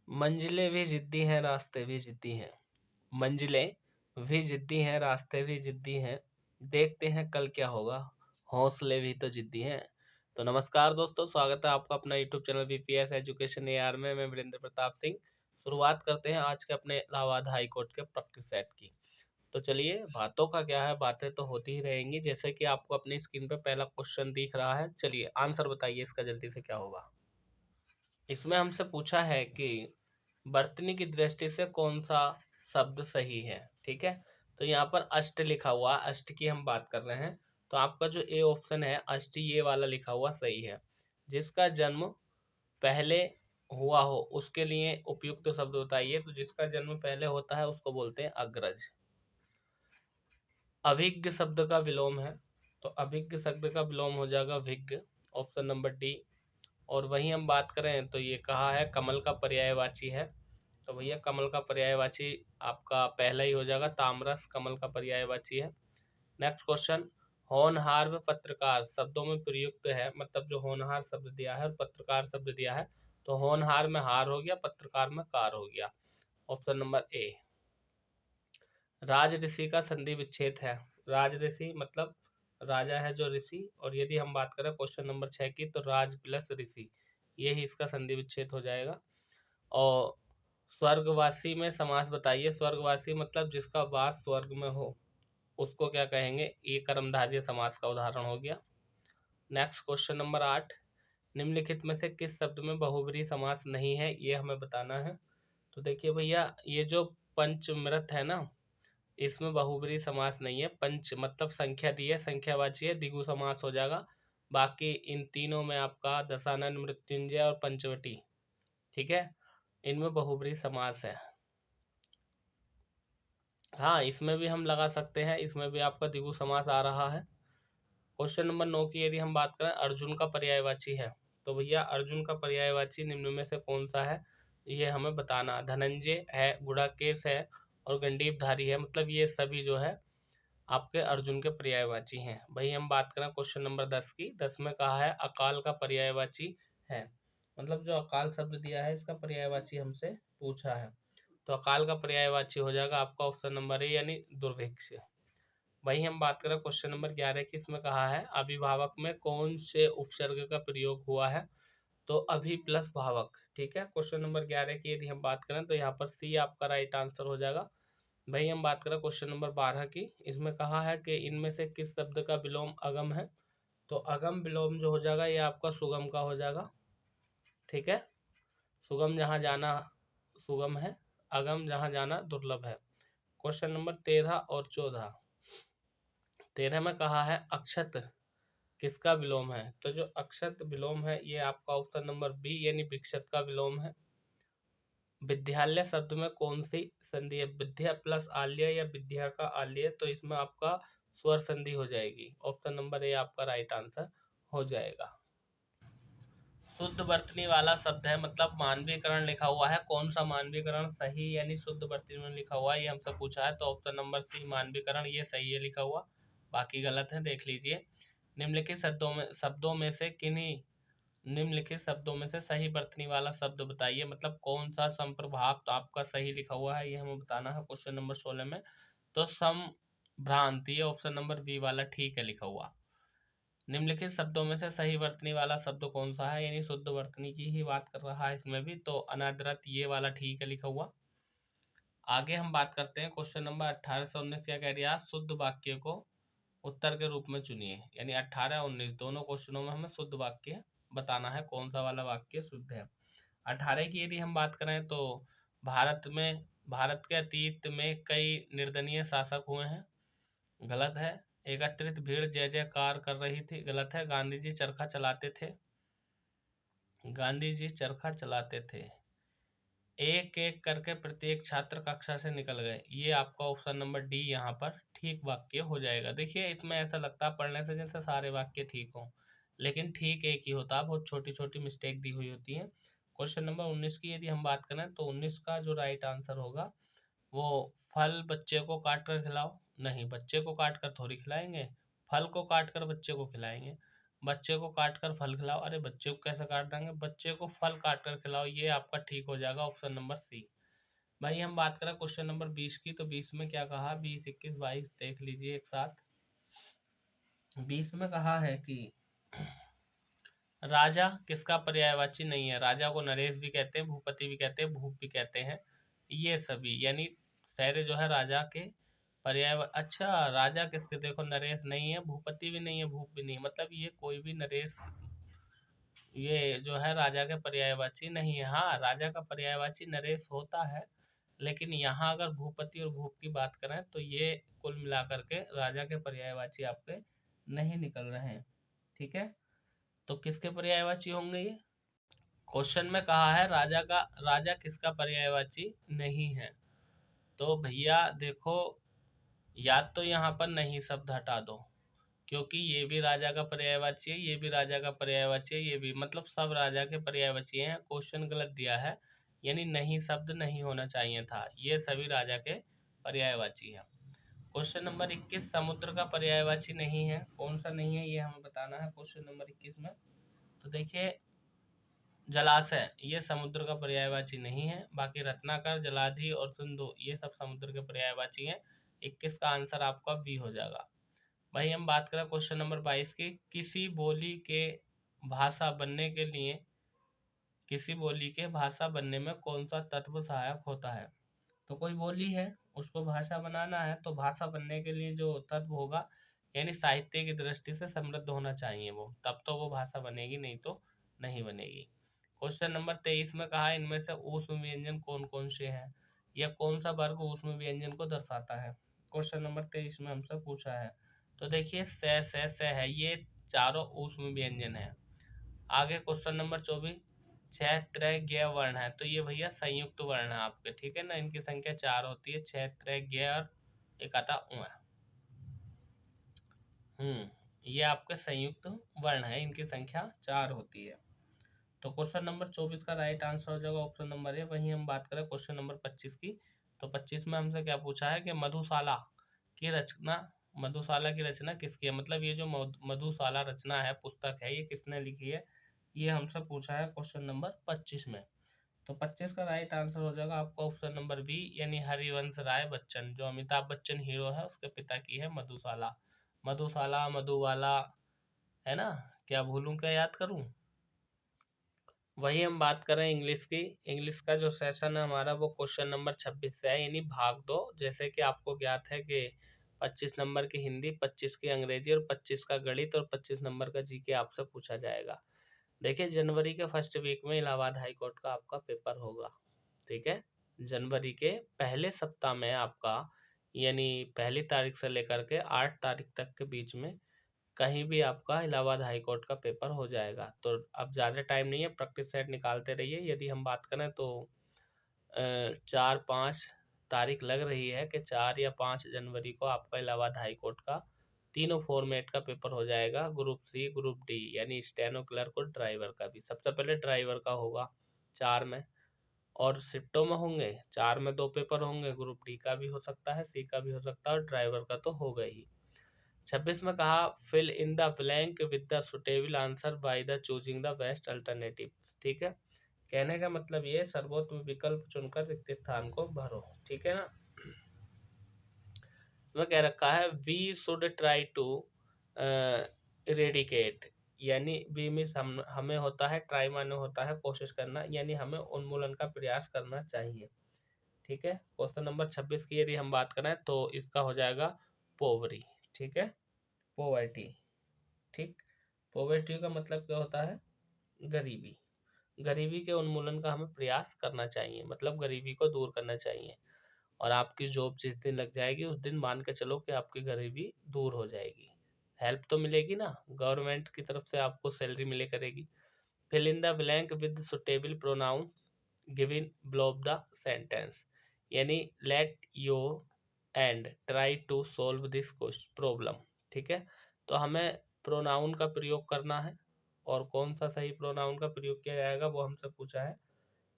मंजिलें भी जिद्दी हैं, रास्ते भी जिद्दी हैं। मंजिलें भी जिद्दी हैं, रास्ते भी जिद्दी हैं। देखते हैं कल क्या होगा, हौसले भी तो जिद्दी हैं। तो नमस्कार दोस्तों, स्वागत है आपका अपना YouTube channel BPS education AR में। मैं वीरेंद्र प्रताप सिंह। शुरुआत करते हैं आज के अपने इलाहाबाद हाई कोर्ट के प्रैक्टिस सेट की। तो चलिए, बातों का क्या है, बातें तो होती ही रहेंगी। जैसे कि आपको अपनी स्क्रीन पे पहला क्वेश्चन दिख रहा है, चलिए आंसर बताइए इसका जल्दी से क्या होगा। इसमें हमसे पूछा है कि वर्तनी की दृष्टि से कौन सा शब्द सही है। ठीक है, तो यहाँ पर अष्ट लिखा हुआ, अष्ट की हम बात कर रहे हैं। तो आपका जो ए ऑप्शन है अष्ट, ये वाला लिखा हुआ सही है। जिसका जन्म पहले हुआ हो उसके लिए उपयुक्त शब्द बताइए। तो जिसका जन्म पहले होता है उसको बोलते हैं अग्रज। अभिज्ञ शब्द का विलोम है, तो अभिज्ञ शब्द का विलोम हो जाएगा विज्ञ, ऑप्शन नंबर डी। और वही हम बात करें तो ये कहा है कमल का पर्यायवाची है, तो भैया कमल का पर्यायवाची आपका पहला ही हो जाएगा, तामरस कमल का पर्यायवाची है। नेक्स्ट क्वेश्चन, होनहार व पत्रकार शब्दों में प्रयुक्त है। मतलब जो होनहार शब्द दिया है और पत्रकार शब्द दिया है, तो होनहार में हार हो गया, पत्रकार में कार हो गया, ऑप्शन नंबर ए। राज ऋषि का संधि विच्छेद है। राज ऋषि मतलब राजा है जो ऋषि, और यदि हम बात करें क्वेश्चन नंबर 6 की, तो राज प्लस ऋषि, ये ही इसका संधि विच्छेद हो जाएगा। और स्वर्गवासी में समास बताइए। स्वर्गवासी मतलब जिसका वास स्वर्ग में हो, उसको क्या कहेंगे, ये कर्मधारय समास का उदाहरण हो गया। नेक्स्ट क्वेश्चन नंबर 8, निम्नलिखित में से किस शब्द में बहुब्रीहि समास नहीं है, ये हमें बताना है। तो देखिए भैया, ये जो पंचमृत है ना, इसमें बहुब्रीहि समास नहीं है। पंच मतलब संख्या दी है, संख्यावाची है, द्विगु समास हो जाएगा। बाकी इन तीनों में आपका दशानन, मृत्युंजय और पंचवटी, ठीक है, इनमें बहुब्रीहि समास है। हाँ, इसमें भी हम लगा सकते हैं, इसमें भी आपका द्विगु समास आ रहा है। क्वेश्चन नंबर 9 की यदि हम बात करें, अर्जुन का पर्यायवाची है। तो भैया अर्जुन का पर्यायवाची निम्न में से कौन सा है, ये हमें बताना। धनंजय है, गुड़ाकेश है और गंडीवधारी है। मतलब ये सभी जो है आपके अर्जुन के पर्यायवाची हैं। वही हम बात करें क्वेश्चन नंबर 10 की, 10 में कहा है अकाल का पर्यायवाची है। मतलब जो अकाल शब्द दिया है इसका पर्यायवाची हमसे पूछा है, तो अकाल का पर्यायवाची हो जाएगा आपका ऑप्शन नंबर ए, यानी दुर्भिक्ष। वही हम बात करें क्वेश्चन नंबर 11 की, इसमें कहा है अभिभावक में कौन से उपसर्ग का प्रयोग हुआ है। तो अभी प्लस भावक। ठीक है, क्वेश्चन नंबर 11 की यदि हम बात करें तो यहाँ पर सी आपका राइट आंसर हो जाएगा। भाई हम बात करें क्वेश्चन नंबर 12 की, इसमें कहा है कि इनमें से किस शब्द का विलोम अगम है। तो अगम विलोम जो हो जाएगा ये आपका सुगम का हो जाएगा। ठीक है, सुगम जहाँ जाना सुगम है, अगम जहाँ जाना दुर्लभ है। क्वेश्चन नंबर 13 और 14, 13 में कहा है अक्षत किसका विलोम है। तो जो अक्षत विलोम है ये आपका ऑप्शन नंबर बी, यानी विक्षत का विलोम है। विद्यालय शब्द में कौन सी संधि है, विद्या प्लस आल्य या विद्या का आल्य, तो इसमें आपका स्वर संधि हो जाएगी, ऑप्शन नंबर ए आपका राइट आंसर हो जाएगा। शुद्ध वर्तनी वाला शब्द है, मतलब मानवीकरण लिखा हुआ है, कौन सा मानवीकरण सही यानी शुद्ध वर्तनी में लिखा हुआ है, ये हमसे पूछा है। तो ऑप्शन नंबर सी मानवीकरण, ये सही है लिखा हुआ, बाकी गलत है, देख लीजिए। निम्नलिखित शब्दों में से किन्हीं निम्नलिखित शब्दों में से सही वर्तनी वाला शब्द बताइए। मतलब कौन सा संप्रभाव तो आपका सही लिखा हुआ है, ये हमें बताना है क्वेश्चन नंबर 16 में। तो संभ्रांति, ऑप्शन नंबर बी वाला ठीक है लिखा हुआ। निम्नलिखित शब्दों में से सही वर्तनी वाला शब्द कौन सा है, यानी शुद्ध वर्तनी की ही बात कर रहा है इसमें भी, तो अनादरत, ये वाला ठीक है लिखा हुआ। आगे हम बात करते हैं क्वेश्चन नंबर 18 से 19, क्या कह दिया, शुद्ध वाक्य को उत्तर के रूप में चुनिए। यानी 18 और 19 दोनों क्वेश्चनों में हमें शुद्ध वाक्य बताना है, कौन सा वाला वाक्य शुद्ध है। 18 की यदि हम बात करें तो भारत के अतीत में कई निर्दयनीय शासक हुए हैं, गलत है। एकत्रित भीड़ जय जयकार कर रही थी, गलत है। गांधी जी चरखा चलाते थे, गांधी जी चरखा चलाते थे। एक एक करके प्रत्येक छात्र कक्षा से निकल गए, ये आपका ऑप्शन नंबर डी यहाँ पर ठीक वाक्य हो जाएगा। देखिए इसमें ऐसा लगता है पढ़ने से जैसे सारे वाक्य ठीक हों, लेकिन ठीक एक ही होता है, बहुत छोटी छोटी मिस्टेक दी हुई होती है। क्वेश्चन नंबर 19 की यदि हम बात करें तो 19 का जो राइट आंसर होगा वो, फल बच्चे को काट कर खिलाओ। नहीं, बच्चे को काट कर थोड़ी खिलाएंगे, फल को काट कर बच्चे को खिलाएंगे। बच्चे को काट कर फल खिलाओ। अरे बच्चे को कैसे काट देंगे, बच्चे को फल काट कर खिलाओ, ये आपका ठीक हो जाएगा, ऑप्शन नंबर सी। भाई हम बात करें क्वेश्चन नंबर 20 की, तो 20 में क्या कहा, 20, 21, 22 देख लीजिए एक साथ। 20 में कहा है कि राजा किसका पर्यायवाची नहीं है। राजा को नरेश भी कहते हैं, भूपति भी कहते हैं, भूप भी कहते हैं, ये सभी यानी सारे जो है राजा के पर्याय। अच्छा राजा किसके, देखो नरेश नहीं है, भूपति भी नहीं है, भूप भी नहीं, मतलब ये कोई भी नरेश ये जो है राजा के पर्यायवाची नहीं है। हाँ राजा का पर्यायवाची नरेश होता है, लेकिन यहाँ अगर भूपति और भूप की बात करें तो ये कुल मिलाकर के राजा के पर्यायवाची आपके नहीं निकल रहे हैं। ठीक है, तो किसके पर्यायवाची होंगे ये। क्वेश्चन में कहा है राजा किसका पर्यायवाची नहीं है। तो भैया देखो, या तो यहाँ पर नहीं शब्द हटा दो, क्योंकि ये भी राजा का पर्यायवाची है, ये भी राजा का पर्यायवाची है, ये भी, मतलब सब राजा के पर्यायवाची हैं। क्वेश्चन गलत दिया है, यानी नहीं शब्द नहीं होना चाहिए था, ये सभी राजा के पर्यायवाची हैं। क्वेश्चन नंबर 21 समुद्र का पर्यायवाची नहीं है, कौन सा नहीं है ये हमें बताना है क्वेश्चन नंबर 21 में। तो देखिए जलाशय ये समुद्र का पर्यायवाची नहीं है, बाकी रत्नाकर, जलाधि और सिंधु ये सब समुद्र के पर्यायवाची हैं। 21 का आंसर आपका बी हो जाएगा। भाई हम बात करें क्वेश्चन नंबर 22 की, किसी बोली के भाषा बनने के लिए, किसी बोली के भाषा बनने में कौन सा तत्व सहायक होता है। तो कोई बोली है उसको भाषा बनाना है, तो भाषा बनने के लिए जो तत्व होगा, यानी साहित्य की दृष्टि से समृद्ध होना चाहिए वो, तब तो वो भाषा बनेगी, नहीं तो नहीं बनेगी। क्वेश्चन नंबर 23 में कहा इनमें से ऊष्म व्यंजन कौन कौन से हैं, या कौन सा वर्ग ऊष्म व्यंजन को दर्शाता है। क्वेश्चन नंबर 23 में हमसे पूछा है। तो देखिए से है, ये चारों ऊष्म व्यंजन है। आगे क्वेश्चन नंबर 24 छह त्रय ज्ञ वर्ण है, तो ये भैया संयुक्त वर्ण है आपके, ठीक है ना, इनकी संख्या 4 होती है, छह त्रय ज्ञ और एक आता उ है। ये आपके संयुक्त वर्ण है, इनकी संख्या 4 होती है। तो क्वेश्चन नंबर 24 का राइट आंसर हो जाएगा ऑप्शन नंबर ए। वहीं हम बात करें क्वेश्चन नंबर 25 की, तो 25 में हमसे क्या पूछा है कि मधुशाला की रचना किसकी है, मतलब ये जो मधुशाला रचना है, पुस्तक है, ये किसने लिखी है, ये हमसे पूछा है क्वेश्चन नंबर 25 में। तो 25 का राइट आंसर हो जाएगा आपका ऑप्शन नंबर बी, यानी हरिवंश राय बच्चन, जो अमिताभ बच्चन हीरो है उसके पिता की है मधुशाला। मधुशाला मधुबाला, है ना, क्या भूलूं क्या याद करूं। वही हम बात करें इंग्लिश की। इंग्लिश का जो सेशन है हमारा वो क्वेश्चन नंबर 26 से है, यानी भाग 2। जैसे कि आपको ज्ञात है कि 25 नंबर की हिंदी, 25 की अंग्रेजी और 25 का गणित और 25 नंबर का जीके आपसे पूछा जाएगा। देखिए जनवरी के फर्स्ट वीक में इलाहाबाद हाई कोर्ट का आपका पेपर होगा, ठीक है। जनवरी के पहले सप्ताह में आपका, यानी पहली तारीख से लेकर के 8 तारीख तक के बीच में कहीं भी आपका इलाहाबाद हाई कोर्ट का पेपर हो जाएगा। तो अब ज़्यादा टाइम नहीं है, प्रैक्टिस सेट निकालते रहिए। यदि हम बात करें तो 4-5 तारीख लग रही है कि 4 या 5 जनवरी को आपका इलाहाबाद हाई कोर्ट का तीनों फॉर्मेट का पेपर हो जाएगा, ग्रुप सी ग्रुप डी, यानी स्टेनो क्लर्क और ड्राइवर का भी। सबसे पहले ड्राइवर का होगा 4 में, और शिफ्टों में होंगे 4 में 2 पेपर होंगे, ग्रुप डी का भी हो सकता है, सी का भी हो सकता है, और ड्राइवर का तो होगा ही। 26 में कहा fill in the blank with the suitable answer by the choosing the best alternative, ठीक है। कहने का मतलब ये सर्वोत्तम विकल्प चुनकर रिक्त स्थान को भरो, ठीक है ना। इसमें कह रखा है we should try to eradicate, यानी बी में हमें होता है, ट्राई माने होता है कोशिश करना, यानी हमें उन्मूलन का प्रयास करना चाहिए, ठीक है। क्वेश्चन नंबर 26 की यदि हम बात करें तो इसका हो जाएगा पोवरी, ठीक है, पोवर्टी, ठीक। पॉवर्टी का मतलब क्या होता है, गरीबी। गरीबी के उन्मूलन का हमें प्रयास करना चाहिए, मतलब गरीबी को दूर करना चाहिए। और आपकी जॉब जिस दिन लग जाएगी उस दिन मान के चलो कि आपकी गरीबी दूर हो जाएगी। हेल्प तो मिलेगी ना, गवर्नमेंट की तरफ से आपको सैलरी मिले करेगी। Fill in the blank with suitable pronoun given below the sentence, यानी let you and try to solve this problem, ठीक है। तो हमें प्रोनाउन का प्रयोग करना है, और कौन सा सही प्रोनाउन का प्रयोग किया जाएगा वो हमसे पूछा है,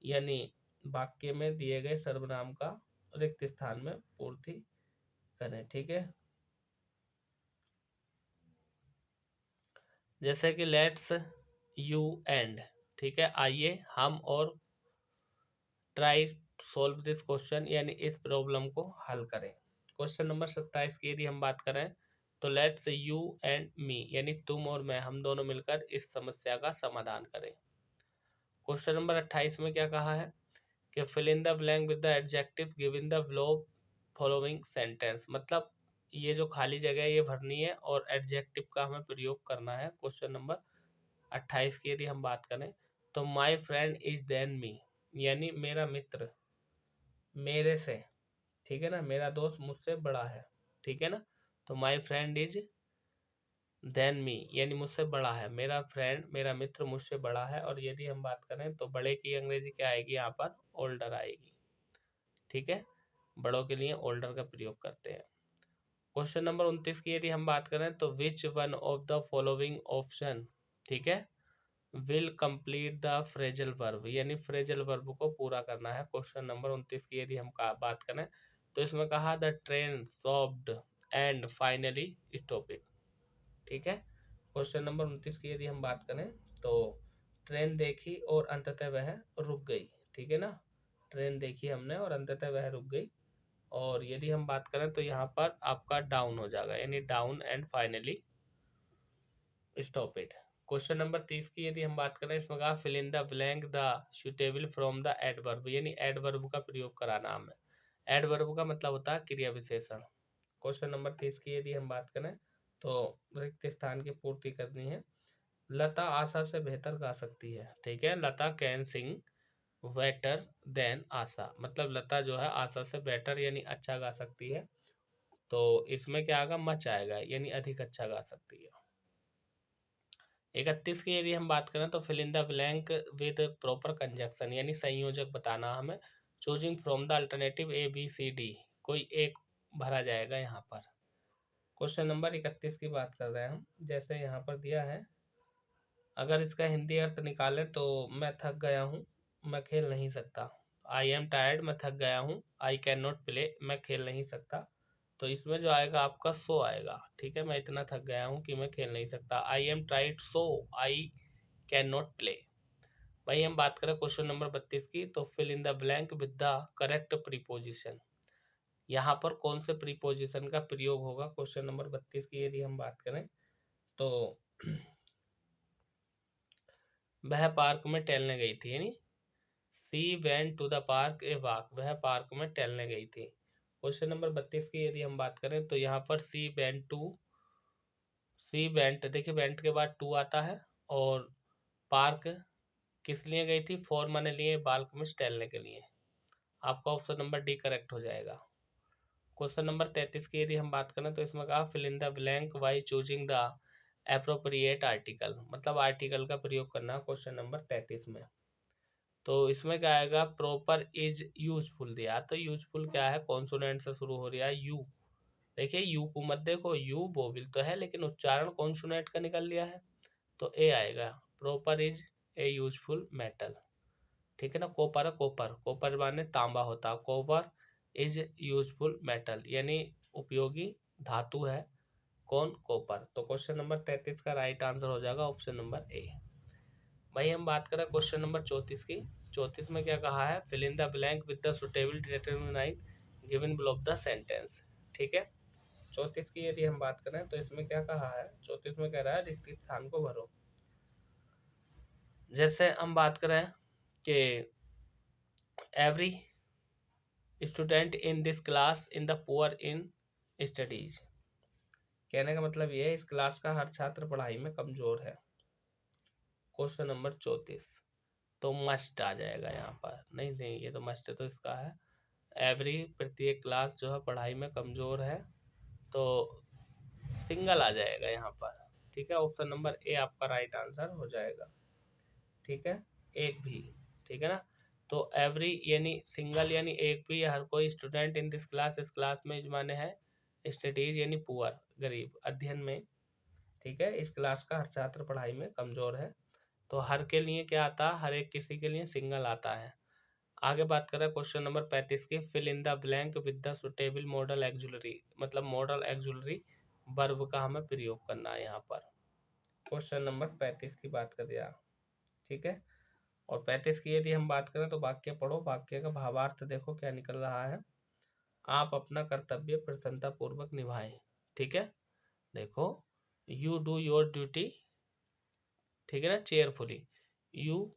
यानी वाक्य में दिए गए सर्वनाम का रिक्त स्थान में पूर्ति करें, ठीक है। जैसे कि लेट्स यू एंड, ठीक है, आइए हम और ट्राई सॉल्व दिस क्वेश्चन, यानी इस प्रॉब्लम को हल करें। क्वेश्चन नंबर 27 की यदि हम बात करें तो लेट्स यू एंड मी, यानी तुम और मैं, हम दोनों मिलकर इस समस्या का समाधान करें। क्वेश्चन नंबर 28 में क्या कहा है कि fill in the blank with the adjective given the below following sentence, मतलब ये जो खाली जगह है ये भरनी है और एडजेक्टिव का हमें प्रयोग करना है। क्वेश्चन नंबर 28 की यदि हम बात करें तो my friend is than me, यानी मेरा मित्र मेरे से, ठीक है ना, मेरा दोस्त मुझसे बड़ा है, ठीक है ना, तो my friend is than me, यानी मुझसे बड़ा है, मेरा फ्रेंड मेरा मित्र मुझसे बड़ा है। और यदि हम बात करें तो बड़े की अंग्रेजी क्या आएगी यहाँ पर, ओल्डर आएगी, ठीक है, बड़ों के लिए ओल्डर का प्रयोग करते हैं। क्वेश्चन नंबर 29 की यदि हम बात करें तो which one of the following option, ठीक है, will complete the phrasal verb, यानी फ्रेजल वर्ब को पूरा करना है। क्वेश्चन नंबर 29 की यदि हम बात करें तो इसमें कहा the train stopped and finally stopped, ठीक है। क्वेश्चन नंबर 29 की यदि हम बात करें तो ट्रेन देखी और अंततः वह रुक गई, ठीक है ना, ट्रेन देखी हमने और अंततः वह रुक गई। और यदि हम बात करें तो यहाँ पर आपका डाउन हो जाएगा, यानी down and finally stop it. Question number 30 की यदि हम बात करें, इसमें कहा fill in the blank the suitable from the adverb, यानी एडवर्ब का प्रयोग कराना हमें। एडवर्ब का मतलब होता है क्रिया विशेषण। क्वेश्चन नंबर 30 की यदि हम बात करें तो रिक्त स्थान की पूर्ति करनी है। लता आशा से बेहतर गा सकती है, ठीक है, लता कैन सिंग बेटर देन आशा, मतलब लता जो है आशा से बेटर यानी अच्छा गा सकती है, तो इसमें क्या आएगा, मच आएगा, यानी अधिक अच्छा गा सकती है। 31 की यदि हम बात करें तो fill in the blank with proper conjunction, यानी संयोजक बताना हमें। Choosing from the alternative A B C D, कोई एक भरा जाएगा यहाँ पर। क्वेश्चन नंबर 31 की बात कर रहे हैं हम, जैसे यहाँ पर दिया है, अगर इसका हिंदी अर्थ निकालें तो मैं थक गया हूँ, मैं खेल नहीं सकता। आई एम टायर्ड, मैं थक गया हूँ। आई कैन नॉट प्ले, मैं खेल नहीं सकता। तो इसमें जो आएगा आपका सो आएगा, ठीक है, मैं इतना थक गया हूँ कि मैं खेल नहीं सकता। I am tired so I can not play. वही हम बात करें क्वेश्चन नंबर 32 की, तो fill in the blank with the correct preposition, यहाँ पर कौन से प्रीपोजिशन का प्रयोग होगा। क्वेश्चन नंबर 32 की यदि हम बात करें तो वह पार्क में टहलने गई थी, यानी she went to the park a walk, वह पार्क में टहलने गई थी। क्वेश्चन नंबर 32 की यदि हम बात करें तो यहाँ पर सी वेंट, देखिए वेंट के बाद टू आता है, और पार्क किस लिए गई थी, फॉर माने लिए, पार्क में टहलने के लिए। आपका ऑप्शन नंबर डी करेक्ट हो जाएगा। क्वेश्चन नंबर 33 की यदि हम बात करें तो इसमें कहा fill in the blank by choosing the appropriate article, मतलब आर्टिकल का प्रयोग करना क्वेश्चन नंबर 33 में। तो इसमें क्या आएगा, प्रॉपर इज यूजफुल दिया, तो यूजफुल क्या है, कॉन्सोनेंट से शुरू हो रहा है यू। देखिए यू को मत देखो, यू बोविल तो है लेकिन उच्चारण कॉन्सोनेंट का निकल लिया है, तो ए आएगा। Proper is a useful metal, ठीक है ना। कोपर है, कोपर, कोपर माने तांबा होता है, कोपर इज यूजफुल मेटल, यानी उपयोगी धातु है कौन, कोपर। तो क्वेश्चन नंबर 33 का राइट आंसर हो जाएगा ऑप्शन नंबर ए। भाई हम बात करें क्वेश्चन नंबर 34 की। 34 में क्या कहा है, fill in the blank with the suitable determinate given below the sentence, ठीक है। 34 की यदि हम बात करें तो इसमें क्या कहा है, 34 में कह रहा है रिक्त स्थान को भरो। जैसे हम बात करें कि every student in this class in the poor in studies, कहने का मतलब ये है इस क्लास का हर छात्र पढ़ाई में कमजोर है। क्वेश्चन नंबर 34, तो मस्ट आ जाएगा यहाँ पर, नहीं नहीं ये तो मस्ट तो इसका है, एवरी प्रत्येक क्लास जो है पढ़ाई में कमजोर है, तो सिंगल आ जाएगा यहाँ पर, ठीक है। ऑप्शन नंबर ए आपका राइट आंसर हो जाएगा, ठीक है, एक भी, ठीक है ना। तो एवरी यानी सिंगल, यानी एक भी, हर कोई स्टूडेंट इन दिस क्लास, इस क्लास में माने है, स्टडीज यानी पुअर गरीब, अध्ययन में, ठीक है, इस क्लास का हर छात्र पढ़ाई में कमजोर है। तो हर के लिए क्या आता है, हर एक किसी के लिए सिंगल आता है। आगे बात करें क्वेश्चन नंबर 35 की, fill in the blank with the suitable modal auxiliary, मतलब मॉडल एक्जुलरी वर्ब का हमें प्रयोग करना है यहाँ पर। क्वेश्चन नंबर 35 की बात कर दिया, ठीक है। और 35 की यदि हम बात करें तो वाक्य पढ़ो, वाक्य का भावार्थ देखो क्या निकल रहा है। आप अपना कर्तव्य प्रसन्नता पूर्वक निभाएं, ठीक है। देखो, यू डू योर ड्यूटी, ठीक है ना, चेयरफुली। यू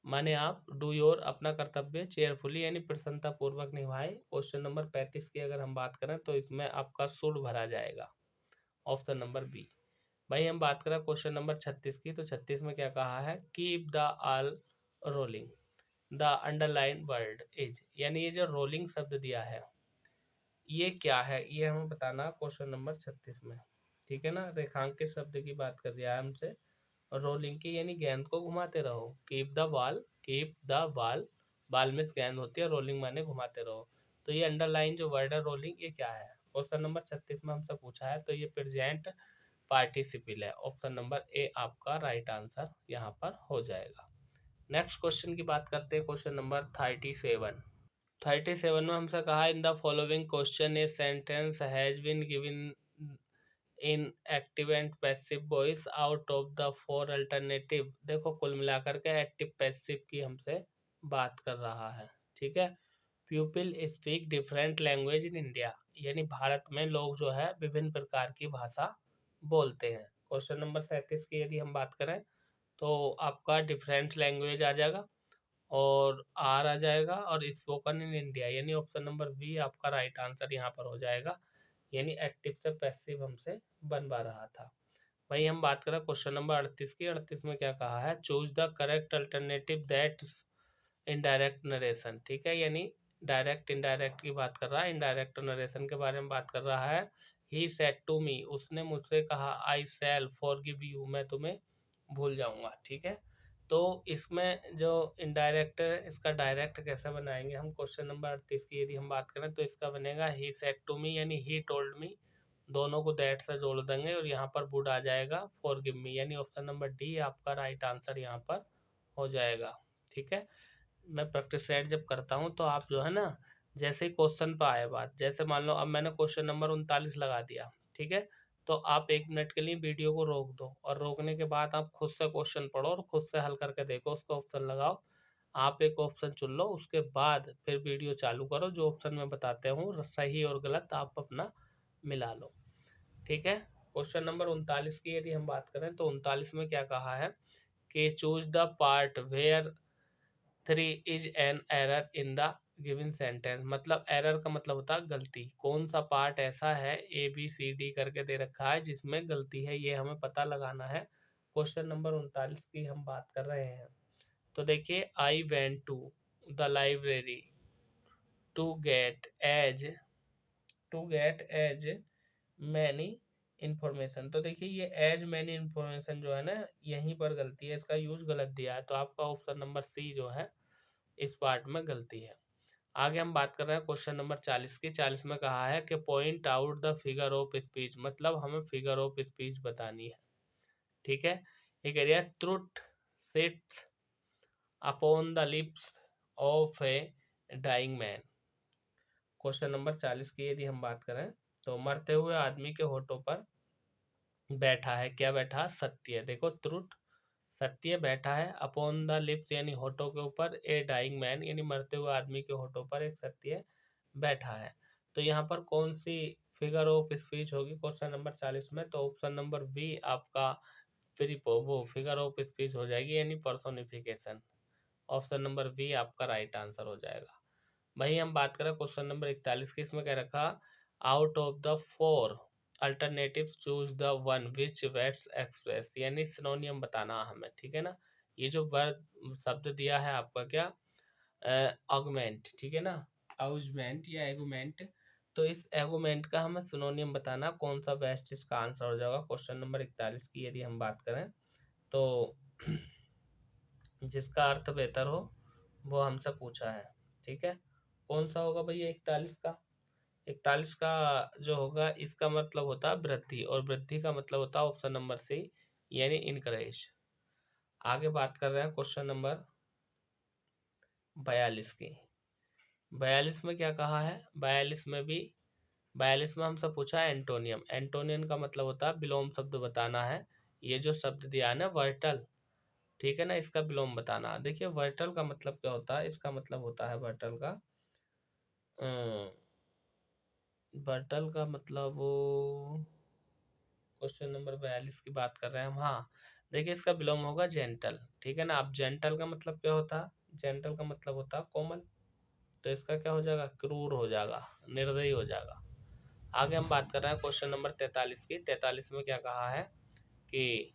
माने आप, डू योर अपना कर्तव्य चेयरफुली यानी प्रसन्नता पूर्वक निभाए। क्वेश्चन नंबर 35 की अगर हम बात करें तो इसमें आपका शुड भरा जाएगा, ऑप्शन नंबर बी। भाई हम बात करें क्वेश्चन नंबर 36 की, तो 36 में क्या कहा है, keep the all rolling, the underline word is, यानी ये जो रोलिंग शब्द दिया है ये क्या है, ये हमें बताना क्वेश्चन नंबर 36 में, ठीक है ना। रेखांकित शब्द की बात कर दिया है हमसे, रोलिंग की यानी गेंद को घुमाते रहो। Keep the ball, keep the ball, ball में गेंद होती है, रोलिंग माने घुमाते रहो। तो ये अंडरलाइन जो वर्ड है रोलिंग, ये क्या है, क्वेश्चन नंबर 36 में हमसे पूछा है, तो ये प्रेजेंट पार्टिसिपल है। ऑप्शन नंबर ए आपका राइट आंसर यहाँ पर हो जाएगा। नेक्स्ट क्वेश्चन की बात करते हैं, क्वेश्चन नंबर 37। 37 में हमसे कहा, in the following question a sentence has been given in active and passive voice out of the four alternative. देखो कुल मिलाकर के एक्टिव पैसिव की हमसे बात कर रहा है, ठीक है। People speak different language in India, यानी भारत में लोग जो है विभिन्न प्रकार की भाषा बोलते हैं। क्वेश्चन नंबर 37 की यदि हम बात करें तो आपका डिफरेंट लैंग्वेज आ जाएगा और आर आ जाएगा और स्पोकन इन इंडिया, यानी ऑप्शन नंबर बी आपका राइट आंसर यहाँ पर हो जाएगा। यानी एक्टिव से पैसिव हमसे बनवा रहा था। वही हम बात करें क्वेश्चन नंबर 38 की, 38 में क्या कहा है, choose the correct alternative that indirect narration, ठीक है। यानी डायरेक्ट इनडायरेक्ट की बात कर रहा है, इनडायरेक्ट नरेशन के बारे में बात कर रहा है। ही सेड टू मी, उसने मुझसे कहा, आई शैल फॉरगिव यू, मैं तुम्हें भूल जाऊंगा, ठीक है। तो इसमें जो इनडायरेक्ट है इसका डायरेक्ट कैसे बनाएंगे हम, क्वेश्चन नंबर 38 की यदि हम बात करें तो इसका बनेगा ही सेड टू मी, यानी ही टोल्ड मी, दोनों को दैट से जोड़ देंगे और यहाँ पर वुड आ जाएगा फॉरगिव मी, यानी ऑप्शन नंबर डी आपका राइट आंसर यहाँ पर हो जाएगा, ठीक है। मैं प्रैक्टिस सेट जब करता हूँ तो आप जो है ना, जैसे ही क्वेश्चन पर आए बात, जैसे मान लो अब मैंने क्वेश्चन नंबर 39 लगा दिया, ठीक है। तो आप 1 मिनट के लिए वीडियो को रोक दो और रोकने के बाद आप खुद से क्वेश्चन पढ़ो और खुद से हल करके देखो, उसका ऑप्शन लगाओ। आप एक ऑप्शन चुन लो, उसके बाद फिर वीडियो चालू करो, जो ऑप्शन मैं बताते हूँ सही और गलत आप अपना मिला लो, ठीक है। क्वेश्चन नंबर 39 की यदि हम बात करें तो 39 में क्या कहा है कि choose the part where 3 is an error in the given sentence, मतलब एरर का मतलब होता है गलती, कौन सा पार्ट ऐसा है ए बी सी डी करके दे रखा है जिसमें गलती है, ये हमें पता लगाना है। क्वेश्चन नंबर 39 की हम बात कर रहे हैं। तो देखिए, I went to the library to get as many information. तो देखिए ये एज मैनी इंफॉर्मेशन जो है ना, यहीं पर गलती है, इसका यूज गलत दिया है, तो आपका ऑप्शन नंबर सी जो है इस पार्ट में गलती है। आगे हम बात कर रहे हैं क्वेश्चन नंबर 40 की, 40 में कहा है कि point out the figure of speech, मतलब हमें फिगर ऑफ स्पीच बतानी है, ठीक है। ये कह रहा है, truth sits upon the lips of a dying man. Question number 40 की यदि हम बात करें तो मरते हुए आदमी के होठों पर बैठा है, क्या बैठा, सत्य। देखो ट्रुथ सत्य बैठा है, अपॉन द लिप्स यानी होठों के ऊपर, ए डाइंग मैन यानी मरते हुए आदमी के होठों पर एक सत्य बैठा है। तो यहाँ पर कौन सी फिगर ऑफ स्पीच होगी क्वेश्चन नंबर 40 में, तो ऑप्शन नंबर बी आपका वो फिगर ऑफ स्पीच हो जाएगी, यानी पर्सोनिफिकेशन। ऑप्शन नंबर बी आपका राइट आंसर हो जाएगा। वही हम बात करें क्वेश्चन नंबर 41 की, इसमें क्या रखा, out of the four alternative choose the one which best express, यानी सिनोनियम बताना हमें, ठीक है ना। ये जो वर्ड शब्द दिया है आपका क्या, ऑगमेंट, ठीक है ना, आउजमेंट या एगुमेंट। तो इस एगुमेंट का हमें सिनोनियम बताना, कौन सा बेस्ट इसका आंसर हो जाएगा। क्वेश्चन नंबर 41 की यदि हम बात करें तो जिसका अर्थ बेहतर हो वो हमसे पूछा है, ठीक है। कौन सा होगा भैया 41 का, 41 का जो होगा इसका मतलब होता है वृद्धि, और वृद्धि का मतलब होता है ऑप्शन नंबर सी यानी इनकरेज। आगे बात कर रहे हैं क्वेश्चन नंबर 42 की। 42 में क्या कहा है, 42 में हमसे पूछा है एंटोनियम, एंटोनियम का मतलब होता है विलोम शब्द बताना है, ये जो शब्द दिया है ना वर्टल, ठीक है ना, इसका विलोम बताना। देखिए वर्टल का मतलब क्या होता है, इसका मतलब होता है वर्टल का वर्टल का मतलब वो क्वेश्चन नंबर 42 की बात कर रहे हैं हम। हाँ देखिए इसका विलोम होगा जेंटल, ठीक है ना। अब जेंटल का मतलब क्या होता है, जेंटल का मतलब होता है कोमल, तो इसका क्या हो जाएगा, क्रूर हो जाएगा, निर्दयी हो जाएगा। आगे हम बात कर रहे हैं क्वेश्चन नंबर 43 की। 43 में क्या कहा है कि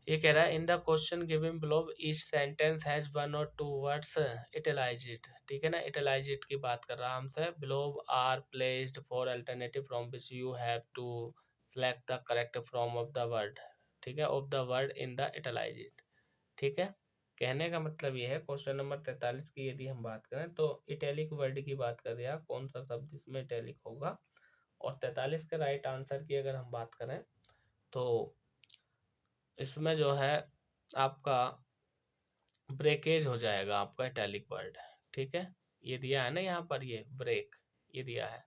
ये कह रहा है in the question given below each sentence has one और टू वर्ड्स इटलाइज इट, ठीक है ना। इटलाइज इट की बात कर रहा है हमसे। Below are placed four alternative from which you have to select the correct form of the word, ठीक है, of the word in the italicise it, ठीक है। कहने का मतलब ये है क्वेश्चन नंबर 43 की यदि हम बात करें तो इटैलिक वर्ड की बात कर रहे हैं, कौन सा शब्द इसमें इटैलिक होगा। और 43 के राइट आंसर की अगर हम बात करें तो इसमें जो है आपका ब्रेकेज हो जाएगा, आपका इटैलिक वर्ड, ठीक है। ये दिया है ना यहाँ पर, ये ब्रेक ये दिया है,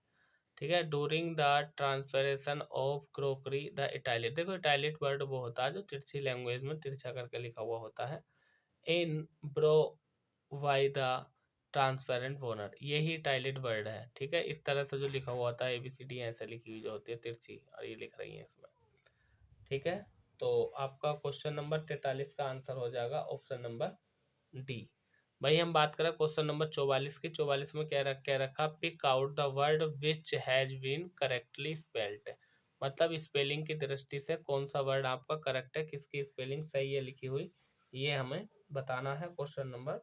ठीक है। During the transportation of crockery the italic, देखो इटैलिक वर्ड वो होता है जो तिरछी लैंग्वेज में तिरछा करके लिखा हुआ होता है। In bro why the transparent बोनर, यही इटैलिक वर्ड है, ठीक है। इस तरह से जो लिखा हुआ होता है ABCD ऐसे लिखी हुई जो होती है तिरछी, और ये लिख रही है इसमें, ठीक है। तो आपका क्वेश्चन नंबर 43 का आंसर हो जाएगा ऑप्शन नंबर डी। भाई हम बात करें क्वेश्चन नंबर 44 की। 44 में क्या रखा, pick out the word which has been correctly spelled, मतलब स्पेलिंग की दृष्टि से कौन सा वर्ड आपका करेक्ट है, किसकी स्पेलिंग सही है लिखी हुई, ये हमें बताना है। क्वेश्चन नंबर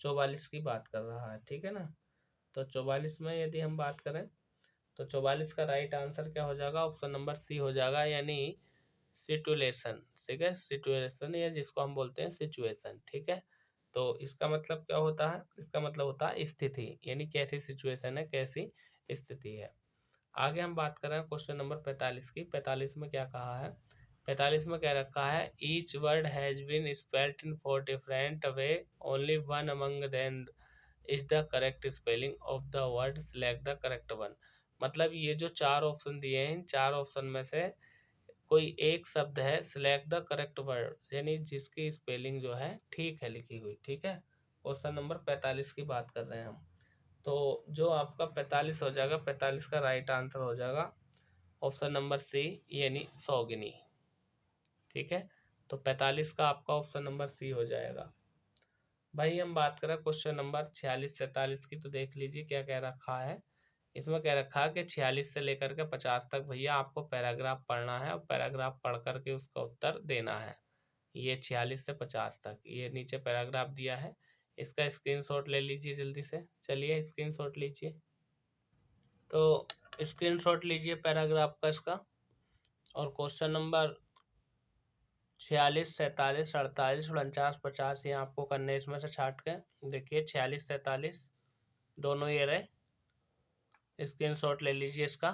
44 की बात कर रहा है, ठीक है ना। तो 44 में यदि हम बात करें तो 44 का राइट आंसर क्या हो जाएगा, ऑप्शन नंबर सी हो जाएगा, यानी सिचुएशन, ठीक है। सिचुएशन या जिसको हम बोलते हैं सिचुएशन, ठीक है। तो इसका मतलब क्या होता है, इसका मतलब होता है स्थिति, यानी कैसी सिचुएशन है, कैसी स्थिति है। आगे हम बात कर रहे हैं क्वेश्चन नंबर 45 की। 45 में क्या कहा है, 45 में क्या रखा है, each word has been spelled in 4 different way, only one among them is the correct spelling of the word, select the correct one. मतलब ये जो चार ऑप्शन दिए हैं, इन चार ऑप्शन में से कोई एक शब्द है, सिलेक्ट द करेक्ट वर्ड, यानी जिसकी स्पेलिंग जो है ठीक है लिखी हुई, ठीक है। क्वेश्चन नंबर 45 की बात कर रहे हैं हम। तो जो आपका 45 हो जाएगा, 45 का राइट आंसर हो जाएगा ऑप्शन नंबर सी, यानी सौगिनी, ठीक है। तो 45 का आपका ऑप्शन नंबर सी हो जाएगा। भाई हम बात करें क्वेश्चन नंबर 46 47 की, तो देख लीजिए क्या कह रखा है। इसमें कह रखा है कि 46 से लेकर के 50 तक भैया आपको पैराग्राफ पढ़ना है, और पैराग्राफ पढ़ करके उसका उत्तर देना है। ये 46 से 50 तक ये नीचे पैराग्राफ दिया है, इसका स्क्रीनशॉट ले लीजिए जल्दी से। चलिए स्क्रीनशॉट लीजिए, तो स्क्रीनशॉट लीजिए पैराग्राफ का इसका। और क्वेश्चन नंबर 46 47 48 49 50 ये आपको करने इसमें से छाट के। देखिए 46 47 दोनों ये रहे, स्क्रीनशॉट ले लीजिए इसका।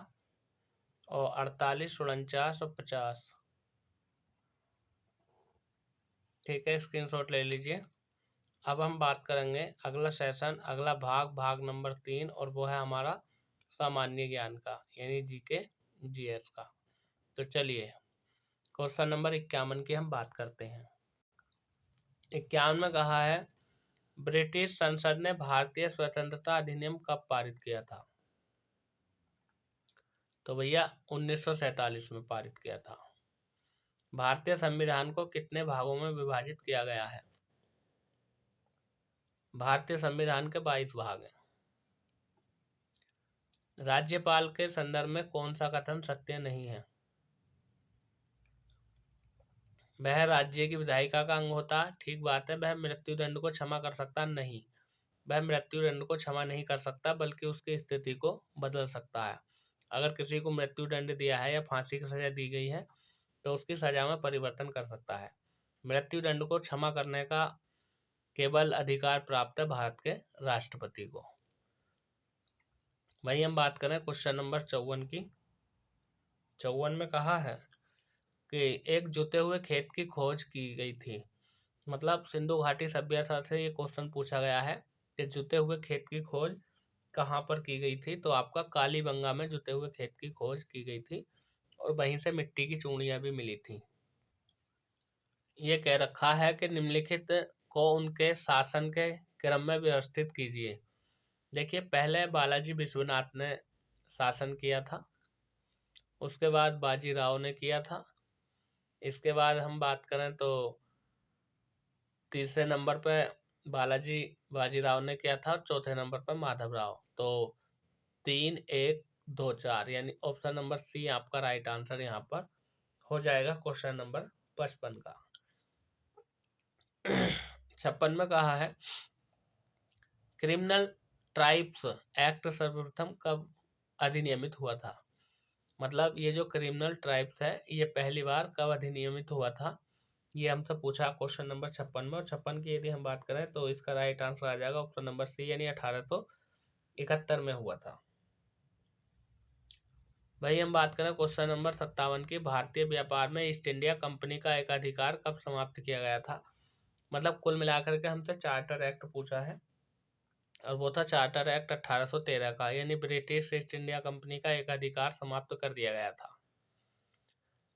और 48 49 और 50, ठीक है, स्क्रीनशॉट ले लीजिए। अब हम बात करेंगे अगला सेशन, अगला भाग, भाग नंबर 3, और वो है हमारा सामान्य ज्ञान का, यानी जीके जीएस का। तो चलिए क्वेश्चन नंबर 51 की हम बात करते हैं। 51 में कहा है ब्रिटिश संसद ने भारतीय स्वतंत्रता अधिनियम कब पारित किया था। तो भैया 1947 में पारित किया था। भारतीय संविधान को कितने भागों में विभाजित किया गया है। भारतीय संविधान के 22 भाग हैं। राज्यपाल के संदर्भ में कौन सा कथन सत्य नहीं है। वह राज्य की विधायिका का अंग होता, ठीक बात है। वह मृत्युदंड को क्षमा कर सकता नहीं, वह मृत्युदंड को क्षमा नहीं कर सकता, बल्कि उसकी स्थिति को बदल सकता है। अगर किसी को मृत्युदंड दिया है या फांसी की सजा दी गई है तो उसकी सजा में परिवर्तन कर सकता है। मृत्युदंड को क्षमा करने का केवल अधिकार प्राप्त है भारत के राष्ट्रपति को। वही हम बात करें क्वेश्चन नंबर 54 की। 54 में कहा है कि एक जुते हुए खेत की खोज की गई थी, मतलब सिंधु घाटी सभ्यता से ये क्वेश्चन पूछा गया है कि जुते हुए खेत की खोज कहाँ पर की गई थी। तो आपका कालीबंगा में जुते हुए खेत की खोज की गई थी, और वहीं से मिट्टी की चूड़ियां भी मिली थी। ये कह रखा है कि निम्नलिखित को उनके शासन के क्रम में व्यवस्थित कीजिए। देखिए, पहले बालाजी विश्वनाथ ने शासन किया था, उसके बाद बाजीराव ने किया था, इसके बाद हम बात करें तो तीसरे नंबर पे बाजीराव ने किया था, चौथे नंबर पे माधवराव। तो 3, 1, 2, 4 यानी ऑप्शन नंबर सी आपका राइट आंसर यहाँ पर हो जाएगा क्वेश्चन नंबर 55 का। 56 में कहा है क्रिमिनल ट्राइब्स एक्ट सर्वप्रथम कब अधिनियमित हुआ था। मतलब ये जो क्रिमिनल ट्राइब्स है ये पहली बार कब अधिनियमित हुआ था, ये हमसे पूछा क्वेश्चन नंबर 56 में। और 56 की यदि हम बात करें तो इसका राइट आंसर आ जाएगा ऑप्शन नंबर सी यानी 1871 में हुआ था। भाई हम बात करें क्वेश्चन नंबर 57 की, भारतीय व्यापार में ईस्ट इंडिया कंपनी का एकाधिकार कब समाप्त किया गया था। मतलब कुल मिलाकर के हमसे चार्टर एक्ट पूछा है और वो था चार्टर एक्ट 1813 का, यानी ब्रिटिश ईस्ट इंडिया कंपनी का एकाधिकार समाप्त कर दिया गया था।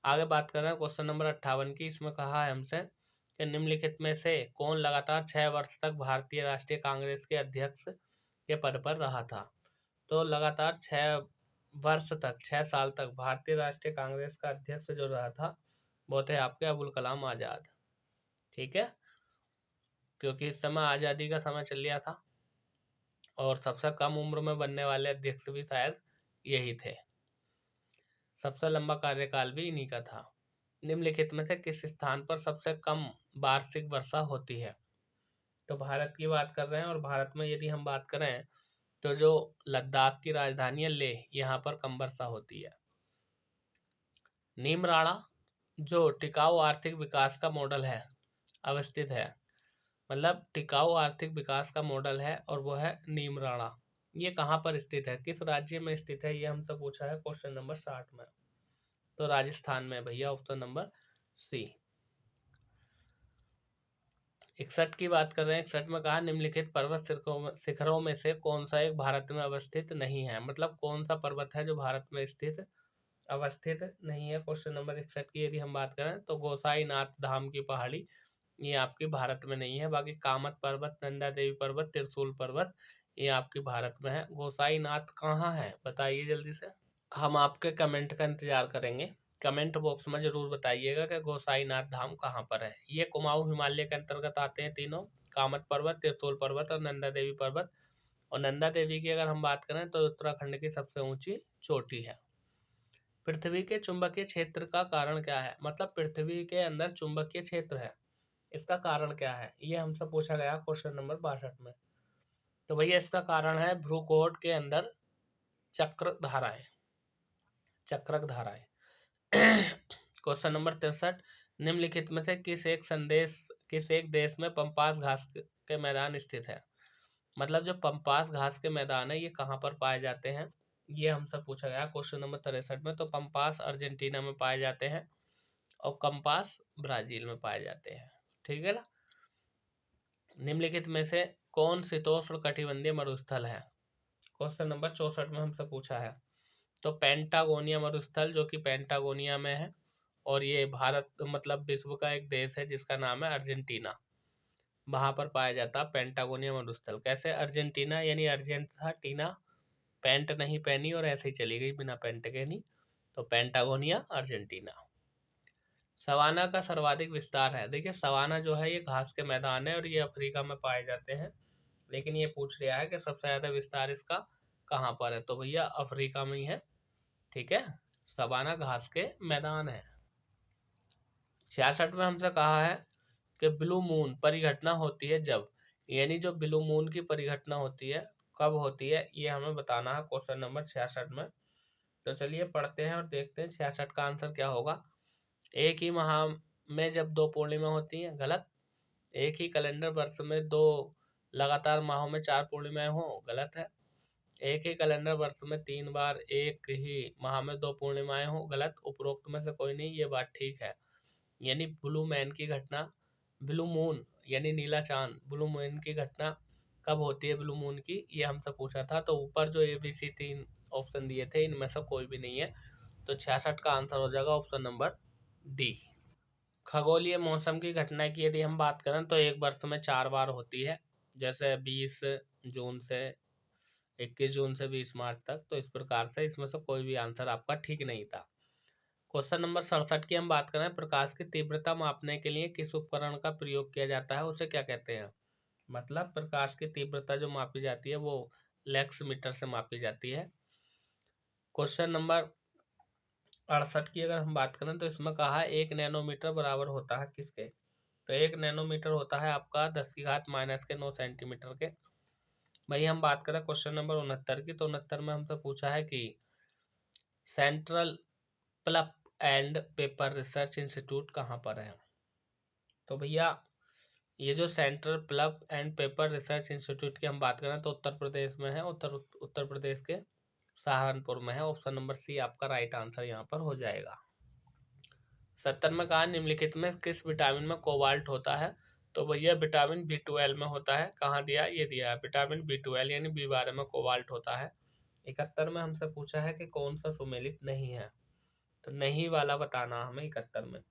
आगे बात कर रहे हैं क्वेश्चन नंबर 58 की, इसमें कहा है हमसे कि निम्नलिखित में से कौन लगातार 6 वर्ष तक भारतीय राष्ट्रीय कांग्रेस के अध्यक्ष के पद पर रहा था। तो लगातार 6 साल तक भारतीय राष्ट्रीय कांग्रेस का अध्यक्ष जो रहा था वो थे आपके अबुल कलाम आजाद। ठीक है, क्योंकि इस समय आज़ादी का समय चल रहा था और सबसे कम उम्र में बनने वाले अध्यक्ष भी शायद यही थे। सबसे लंबा कार्यकाल भी इन्हीं का था। निम्नलिखित में से किस स्थान पर सबसे कम वार्षिक वर्षा होती है। तो भारत की बात कर रहे हैं और भारत में यदि हम बात करें तो जो लद्दाख की राजधानी है लेह, यहाँ पर कम वर्षा होती है। नीमराणा जो टिकाऊ आर्थिक विकास का मॉडल है अवस्थित है, मतलब टिकाऊ आर्थिक विकास का मॉडल है और वो है नीमराणा। ये कहाँ पर स्थित है, किस राज्य में स्थित है, ये हमसे पूछा है क्वेश्चन नंबर 60 में। तो राजस्थान में भैया ऑप्शन नंबर सी। 61 की बात कर रहे हैं। 61 में कहा निम्नलिखित पर्वत शिखरों में से कौन सा एक भारत में अवस्थित नहीं है। मतलब कौन सा पर्वत है जो भारत में अवस्थित नहीं है। क्वेश्चन नंबर 61 की यदि हम बात करें तो गोसाई नाथ धाम की पहाड़ी ये आपकी भारत में नहीं है। बाकी कामत पर्वत, नंदा देवी पर्वत, त्रिशूल पर्वत ये आपकी भारत में है। गोसाई नाथ कहाँ है बताइए जल्दी से। हम आपके कमेंट का इंतजार करेंगे। कमेंट बॉक्स में जरूर बताइएगा कि गोसाई नाथ धाम कहाँ पर है। ये कुमाऊं हिमालय के अंतर्गत आते हैं तीनों, कामत पर्वत, त्रिशूल पर्वत और नंदा देवी पर्वत। और नंदा देवी की अगर हम बात करें तो उत्तराखंड की सबसे ऊंची चोटी है। पृथ्वी के चुंबकीय क्षेत्र का कारण क्या है। मतलब पृथ्वी के अंदर चुंबकीय क्षेत्र है, इसका कारण क्या है, ये हमसे पूछा गया क्वेश्चन नंबर 62 में। तो भैया इसका कारण है भ्रूकोट के अंदर चक्रक धाराएं। क्वेश्चन नंबर 63, निम्नलिखित में से किस एक देश में पंपास घास के मैदान स्थित है। मतलब जो पंपास घास के मैदान है ये कहाँ पर पाए जाते हैं, ये हमसे पूछा गया क्वेश्चन नंबर 63 में। तो पंपास अर्जेंटीना में पाए जाते हैं और कंपास ब्राजील में पाए जाते हैं। ठीक है ना। निम्नलिखित में से कौन शीतोष्ण कटिबंधीय मरुस्थल है। क्वेश्चन नंबर 64 में हमसे पूछा है। तो पेंटागोनिया मरुस्थल जो कि पेंटागोनिया में है और ये भारत मतलब विश्व का एक देश है जिसका नाम है अर्जेंटीना, वहां पर पाया जाता है पेंटागोनिया मरुस्थल। कैसे अर्जेंटीना यानी अर्जेंट था टीना, पैंट नहीं पहनी और ऐसे ही चली गई बिना पैंट के नहीं, तो पेंटागोनिया अर्जेंटीना। सवाना का सर्वाधिक विस्तार है। देखिए सवाना जो है ये घास के मैदान है और ये अफ्रीका में पाए जाते हैं, लेकिन ये पूछ लिया है कि सबसे ज्यादा विस्तार इसका कहाँ पर है, तो भैया अफ्रीका में ही है। ठीक है, सवाना घास के मैदान है। 66 में हमसे कहा है कि ब्लू मून परिघटना होती है जब, यानी जो ब्लू मून की परिघटना होती है कब होती है ये हमें बताना है क्वेश्चन नंबर 66 में। तो चलिए पढ़ते हैं और देखते हैं 66 का आंसर क्या होगा। एक ही माह में जब 2 पूर्णिमा होती हैं, गलत। एक ही कैलेंडर वर्ष में 2 लगातार माहों में 4 पूर्णिमाएं हो, गलत है। एक ही कैलेंडर वर्ष में 3 बार एक ही माह में 2 पूर्णिमाएं हो, गलत। उपरोक्त में से कोई नहीं, ये बात ठीक है। यानी ब्लू मून यानी नीला चांद, ब्लू मून की घटना कब होती है ब्लू मून की, ये हमसे पूछा था। तो ऊपर जो ABC 3 ऑप्शन दिए थे इनमें से कोई भी नहीं है, तो 66 का आंसर हो जाएगा ऑप्शन नंबर डी। खगोलीय मौसम की घटना की यदि हम बात करें तो एक वर्ष में 4 बार होती है, जैसे 20 जून से 21 जून से 20 मार्च तक। तो इस प्रकार से इसमें से कोई भी आंसर आपका ठीक नहीं था। क्वेश्चन नंबर 67 की हम बात करें, प्रकाश की तीव्रता मापने के लिए किस उपकरण का प्रयोग किया जाता है, उसे क्या कहते हैं? मतलब प्रकाश की तीव्रता जो मापी जाती है वो लैक्स मीटर से मापी जाती है। क्वेश्चन नंबर 68 की अगर हम बात करें तो इसमें कहा है 1 नैनोमीटर बराबर होता है किसके? तो 1 नैनोमीटर होता है आपका 10⁻⁻⁹ सेंटीमीटर के। वही हम बात करें क्वेश्चन नंबर 69 की, तो 69 में हमसे पूछा है कि central pulp and paper research institute कहाँ पर है? तो भैया ये जो central pulp and paper research institute की हम बात करें तो उत्तर प्रदेश में है, उत्तर प्रदेश के सहारनपुर में है। ऑप्शन नंबर सी आपका राइट आंसर यहाँ पर हो जाएगा। 70 में कहा निम्नलिखित में किस विटामिन में कोबाल्ट होता है? तो भैया विटामिन B12 में होता है। कहाँ दिया? ये दिया है विटामिन B12 यानी B12 में कोबाल्ट होता है। 71 में हमसे पूछा है कि कौन सा सुमेलित नहीं है, तो नहीं वाला बताना हमें 71 में।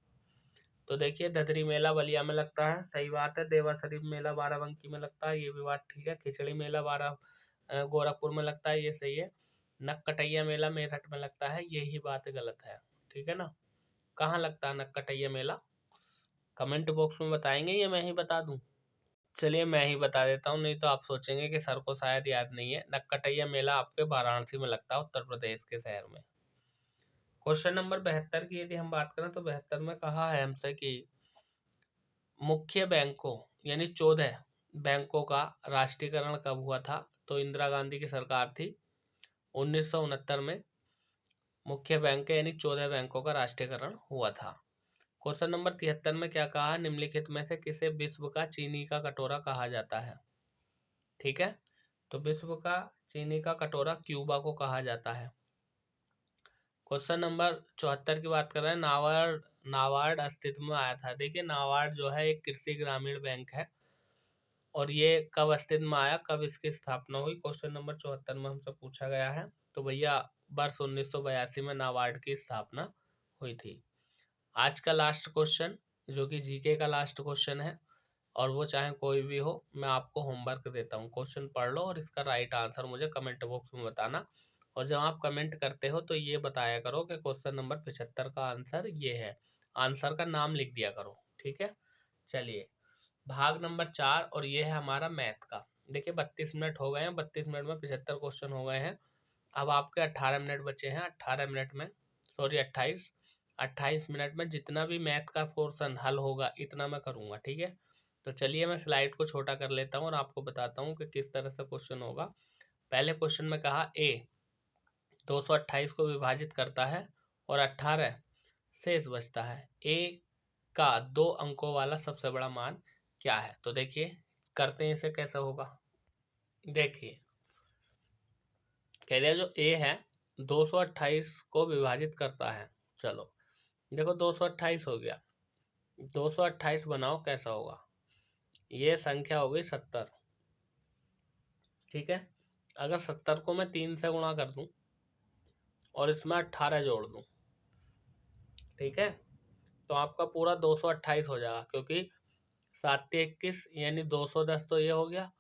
तो देखिए धतरी मेला बलिया में लगता है, सही बात है। देवा शरीफ मेला बाराबंकी में लगता है, ये भी बात ठीक है। खिचड़ी मेला गोरखपुर में लगता है, ये सही है। नक्कटैया मेला मेरठ में लगता है, यही बात गलत है, ठीक है ना। कहाँ लगता है नक्कटैया मेला? कमेंट बॉक्स में बताएंगे या मैं ही बता दूं? चलिए मैं ही बता देता हूँ, नहीं तो आप सोचेंगे कि सर को शायद याद नहीं है। नक्कटैया मेला आपके वाराणसी में लगता है, उत्तर प्रदेश के शहर में। क्वेश्चन नंबर 72 की यदि हम बात करें तो 72 में कहा है हमसे कि मुख्य बैंकों यानी 14 बैंकों का राष्ट्रीयकरण कब हुआ था? तो इंदिरा गांधी की सरकार थी, 1969 में मुख्य बैंक यानी 14 बैंकों का राष्ट्रीयकरण हुआ था। क्वेश्चन नंबर 73 में क्या कहा? निम्नलिखित में से किसे विश्व का चीनी का कटोरा कहा जाता है? ठीक है, तो विश्व का चीनी का कटोरा क्यूबा को कहा जाता है। क्वेश्चन नंबर 74 की बात कर रहे हैं, नाबार्ड अस्तित्व में आया था। देखिए नाबार्ड जो है एक कृषि ग्रामीण बैंक है, और ये कब अस्तित्व में आया, कब इसकी स्थापना हुई? क्वेश्चन नंबर 74 में हमसे पूछा गया है। तो भैया वर्ष 1982 में नाबार्ड की स्थापना हुई थी। आज का लास्ट क्वेश्चन जो कि जीके का लास्ट क्वेश्चन है, और वो चाहे कोई भी हो, मैं आपको होमवर्क देता हूँ। क्वेश्चन पढ़ लो और इसका राइट आंसर मुझे कमेंट बॉक्स में बताना। और जब आप कमेंट करते हो तो ये बताया करो कि क्वेश्चन नंबर 75 का आंसर ये है। आंसर का नाम लिख दिया करो, ठीक है। चलिए भाग नंबर 4, और ये है हमारा मैथ का। देखिए 32 मिनट हो गए हैं, 32 मिनट में 75 क्वेश्चन हो गए हैं। अब आपके 18 मिनट बचे हैं। 18 मिनट में, सॉरी 28 मिनट में जितना भी मैथ का पोर्शन हल होगा इतना मैं करूँगा, ठीक है। तो चलिए मैं स्लाइड को छोटा कर लेता हूँ और आपको बताता हूँ कि किस तरह से क्वेश्चन होगा। पहले क्वेश्चन में कहा ए 228 को विभाजित करता है और 18 शेष बचता है। ए का 2 अंकों वाला सबसे बड़ा मान क्या है? तो देखिए करते हैं इसे, कैसे होगा। देखिए कह दिया जो ए है 228 को विभाजित करता है। चलो देखो 228 हो गया, 228 बनाओ कैसा होगा। ये संख्या हो गई 70, ठीक है। अगर 70 को मैं 3 से गुणा कर दूं और इसमें 18 जोड़ दूं, ठीक है, तो आपका पूरा 228 हो जाएगा, क्योंकि 7 21 यानी 210 तो ये हो गया,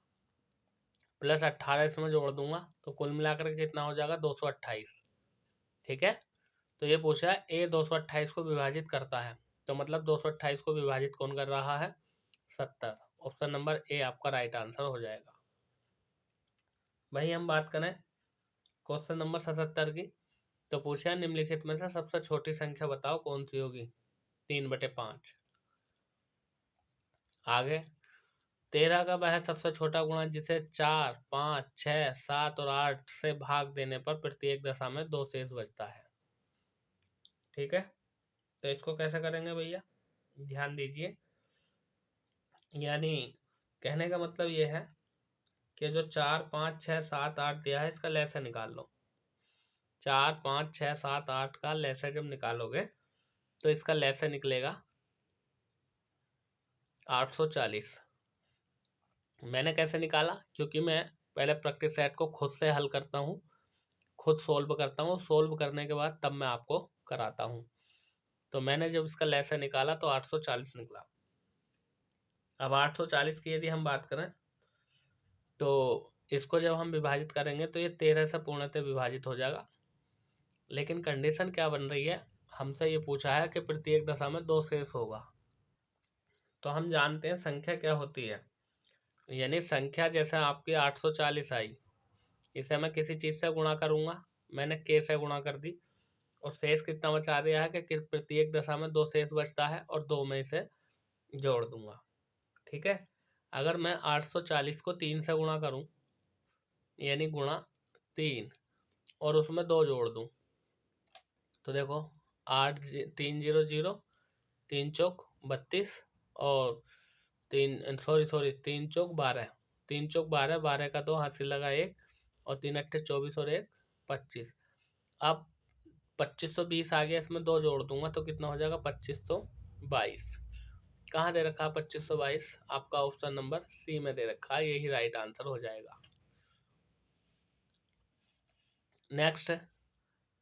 प्लस 18 इसमें जोड़ दूंगा तो कुल मिलाकर के कितना हो जाएगा 228, ठीक है। तो ये पूछा है ए 228 को विभाजित करता है, तो मतलब 228 को विभाजित कौन कर रहा है? 70। ऑप्शन नंबर ए आपका राइट आंसर हो जाएगा। वही हम बात करें क्वेश्चन नंबर 77 की, तो पूछा निम्नलिखित में से सबसे छोटी संख्या बताओ कौन सी होगी? 3/5। आगे 13 का वह सबसे छोटा गुणा जिसे 4 5 6 7 और 8 से भाग देने पर प्रत्येक दशा में 2 शेष बचता है, ठीक है। तो इसको कैसे करेंगे भैया, ध्यान दीजिए। यानी कहने का मतलब ये है कि जो 4 5 6 7 8 दिया है इसका लैसा निकाल लो। 4 5 6 7 8 का लैसा जब निकालोगे तो इसका लैसा निकलेगा 840। मैंने कैसे निकाला? क्योंकि मैं पहले प्रैक्टिस सेट को खुद से हल करता हूँ, खुद सोल्व करता हूँ, सोल्व करने के बाद तब मैं आपको कराता हूँ। तो मैंने जब इसका लेसन निकाला तो 840 निकला। अब 840 की यदि हम बात करें तो इसको जब हम विभाजित करेंगे तो ये 13 से पूर्णतः विभाजित हो जाएगा। लेकिन कंडीशन क्या बन रही है, हमसे ये पूछा है कि प्रत्येक दशा में 2 शेष होगा। तो हम जानते हैं संख्या क्या होती है, यानी संख्या जैसे आपकी 840 आई, इसे मैं किसी चीज़ से गुणा करूंगा, मैंने k से गुणा कर दी, और शेष कितना बचा दिया है कि प्रत्येक दशा में 2 शेष बचता है और 2 में इसे जोड़ दूंगा। ठीक है, अगर मैं 840 को 3 से गुणा करूं, यानी गुणा 3, और उसमें 2 जोड़ दूं, तो देखो 8 3 0 0, 3 चौक 32, और 3 चौक 12, 3 चौक 12, 12 का 2 हाथ से लगा 1, और 3 अट्ठे 24 और 1 25। अब 2520 आ गया, इसमें 2 जोड़ दूंगा तो कितना हो जाएगा 2522। कहाँ दे रखा है 2522? आपका ऑप्शन नंबर सी में दे रखा है, यही राइट आंसर हो जाएगा। नेक्स्ट,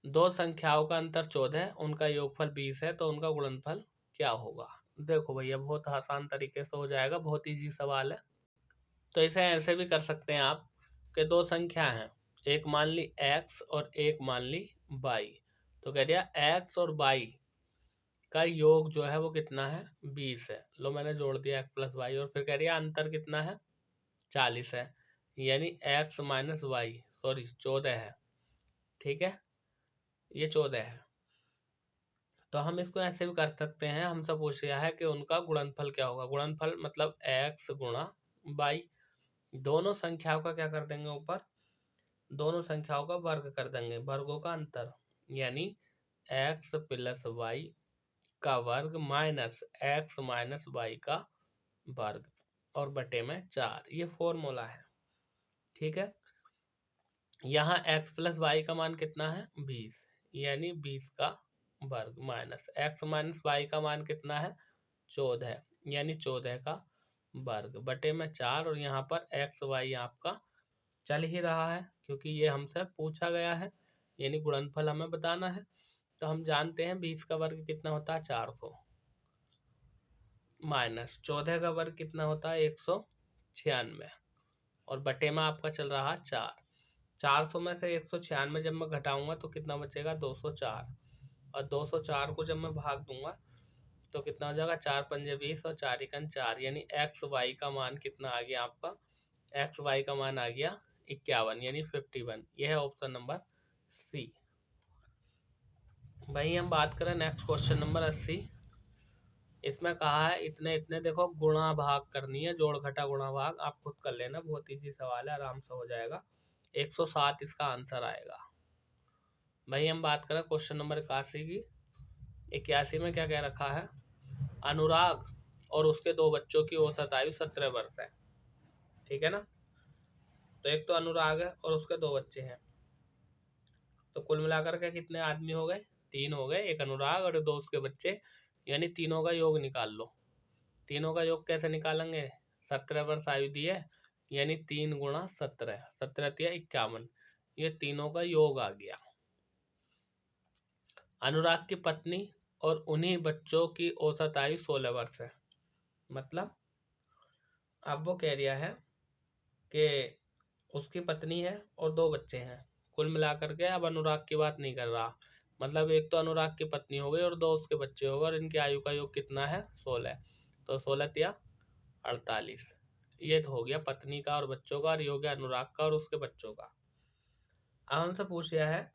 दो संख्याओं का अंतर 14 है, उनका योगफल 20 है, तो उनका गुणनफल क्या होगा? देखो भैया बहुत आसान तरीके से हो जाएगा, बहुत इजी सवाल है। तो इसे ऐसे भी कर सकते हैं आप कि दो संख्या हैं, एक मान ली x और एक मान ली y, तो कह दिया x और y का योग जो है वो कितना है 20 है। लो मैंने जोड़ दिया x प्लस वाई, और फिर कह दिया अंतर कितना है 40 है, यानी x माइनस वाई, सॉरी 14 है। ठीक है, ये 14 है। तो हम इसको ऐसे भी कर सकते हैं, हमसे पूछ लिया है कि उनका गुणनफल क्या होगा। गुणनफल मतलब x गुणा वाई, दोनों संख्याओं का क्या कर देंगे ऊपर, दोनों संख्याओं का वर्ग कर देंगे, वर्गों का अंतर, यानी x प्लस वाई का वर्ग माइनस x माइनस वाई का वर्ग, और बटे में 4, ये फॉर्मूला है। ठीक है, यहाँ x प्लस वाई का मान कितना है 20, यानी 20 का वर्ग माइनस x माइनस वाई का मान कितना है 14, यानी 14 का वर्ग, बटे में 4, और यहाँ पर x वाई आपका चल ही रहा है क्योंकि ये हमसे पूछा गया है, यानी गुणनफल हमें बताना है। तो हम जानते हैं 20 का वर्ग कितना होता है 400, माइनस 14 का वर्ग कितना होता है 196, और बटे में आपका चल रहा 4। 400 में से 196 जब मैं घटाऊंगा तो कितना बचेगा 204, और 204 को जब मैं भाग दूंगा तो कितना हो जाएगा 4 पंजे 20 और 4 एकन 4, यानी एक्स वाई का मान कितना आ गया आपका, एक्स वाई का मान आ गया 51, यानी 51। यह है ऑप्शन नंबर सी। वही हम बात करें नेक्स्ट क्वेश्चन नंबर 80। इसमें कहा है इतने इतने, देखो गुणा भाग करनी है, जोड़ घटा गुणा भाग, आप खुद कर लेना, बहुत इजी सवाल है, आराम से हो जाएगा। 107 इसका आंसर आएगा। वही हम बात करें क्वेश्चन नंबर 81 की। 81 में क्या क्या रखा है, अनुराग और उसके दो बच्चों की औसत आयु 17 वर्ष है। ठीक है ना, तो एक तो अनुराग है और उसके दो बच्चे हैं, तो कुल मिलाकर के कितने आदमी हो गए, 3 हो गए, एक अनुराग और दो उसके बच्चे, यानी तीनों का योग निकाल लो। तीनों का योग कैसे निकालेंगे, 17 वर्ष आयु दी है, यानी 3 गुणा 17, 17 तिया 51, ये तीनों का योग आ गया। अनुराग की पत्नी और उन्हीं बच्चों की औसत आयु 16 वर्ष है। मतलब अब वो कह रहा है कि उसकी पत्नी है और दो बच्चे हैं, कुल मिलाकर के, अब अनुराग की बात नहीं कर रहा, मतलब एक तो अनुराग की पत्नी हो गई और दो उसके बच्चे हो गए, और इनकी आयु का योग कितना है 16, तो 16 तिया 48, ये तो हो गया पत्नी का और बच्चों का, और ये हो गया अनुराग का और उसके बच्चों का। अब हमसे पूछ लिया है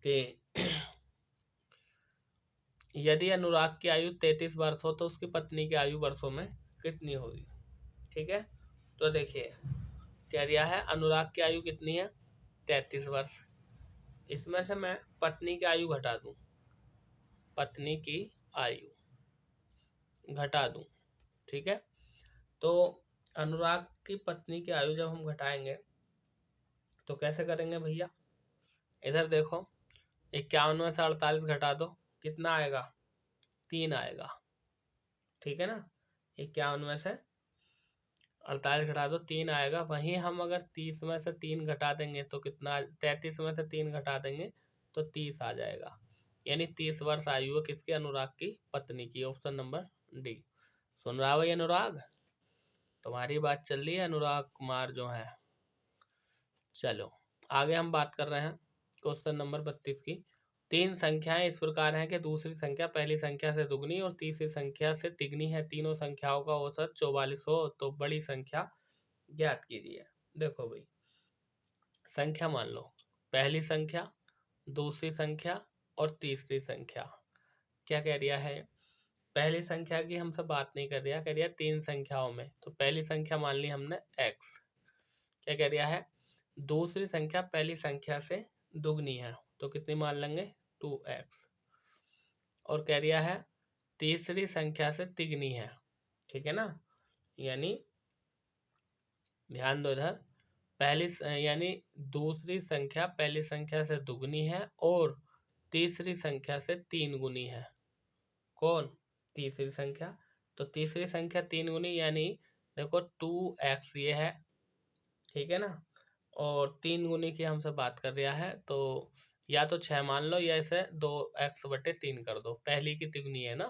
कि यदि अनुराग की आयु 33 वर्ष हो तो उसकी पत्नी की आयु वर्षों में कितनी होगी। ठीक है, तो देखिए कह रिया है अनुराग की आयु कितनी है 33 वर्ष, इसमें से मैं पत्नी की आयु घटा दूं, पत्नी की आयु घटा दूं। ठीक है, तो अनुराग की पत्नी की आयु जब हम घटाएंगे तो कैसे करेंगे भैया, इधर देखो 51 में से 48 घटा दो, कितना आएगा 3 आएगा। ठीक है ना, 51 में से 48 घटा दो 3 आएगा। वहीं हम अगर 30 में से 3 घटा देंगे तो कितना, 33 में से 3 घटा देंगे तो 30 आ जाएगा। यानी 30 वर्ष आयु है किसकी, अनुराग की पत्नी की। Option number D. सुन रहा भाई अनुराग, तुम्हारी बात चल रही है अनुराग कुमार जो है। चलो आगे हम बात कर रहे हैं क्वेश्चन नंबर 32 की। तीन संख्याएं इस प्रकार हैं कि दूसरी संख्या पहली संख्या से दुगनी और तीसरी संख्या से तिगनी है। तीनों संख्याओं का औसत 44 हो तो बड़ी संख्या ज्ञात कीजिए। देखो भाई, संख्या मान लो, पहली संख्या, दूसरी संख्या और तीसरी संख्या। क्या कह दिया है, पहली संख्या की हमसे बात नहीं कर रहा, कह दिया तीन संख्याओं में। तो पहली संख्या मान ली हमने x। क्या कह दिया है, दूसरी संख्या पहली संख्या से दुगनी है तो कितनी मान लेंगे, 2x। और कह दिया है तीसरी संख्या से तिगनी है, ठीक है ना। यानी ध्यान दो इधर, पहली यानी दूसरी संख्या पहली संख्या से दुगनी है और तीसरी संख्या से 3 गुनी है। कौन, तीसरी संख्या। तो तीसरी संख्या 3 गुनी यानी देखो 2x ये है, ठीक है ना। और 3 गुनी की हमसे बात कर रहा है तो या तो 6 मान लो या इसे 2x/3 कर दो, पहली की तिगुनी है ना,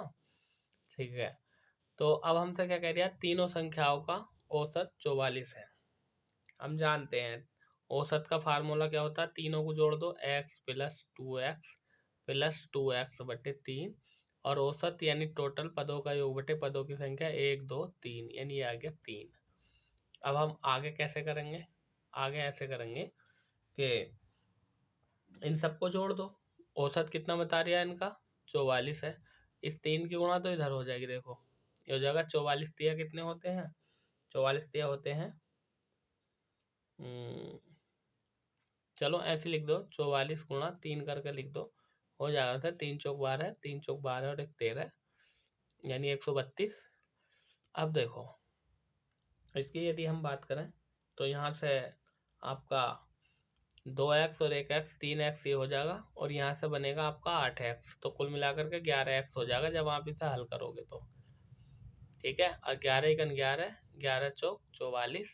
ठीक है। तो अब हमसे क्या कह दिया, तीनों संख्याओं का औसत 44 है। हम जानते हैं औसत का फार्मूला क्या होता है, तीनों को जोड़ दो, x + 2x और औसत यानी टोटल पदों का योग बटे पदों की संख्या 1 2 3, यानी आ गया 3। अब हम आगे कैसे करेंगे, आगे ऐसे करेंगे कि इन सबको जोड़ दो। औसत कितना बता रहा है इनका, 44 है। इस 3 की गुणा तो इधर हो जाएगी, देखो ये हो जाएगा 44 तिया कितने होते हैं, 44 तिया होते हैं, चलो ऐसे लिख दो, 44 गुणा 3 करके लिख दो, हो जाएगा सर 3 चौक 12, 3 चौक 12 और 1 13, यानी 132। अब देखो इसकी यदि हम बात करें तो यहाँ से आपका 2x और 1x 3x ये हो जाएगा और यहाँ से बनेगा आपका 8x, तो कुल मिलाकर के 11x हो जाएगा जब आप इसे हल करोगे तो, ठीक है। और 11 × 11, 11 चौक 44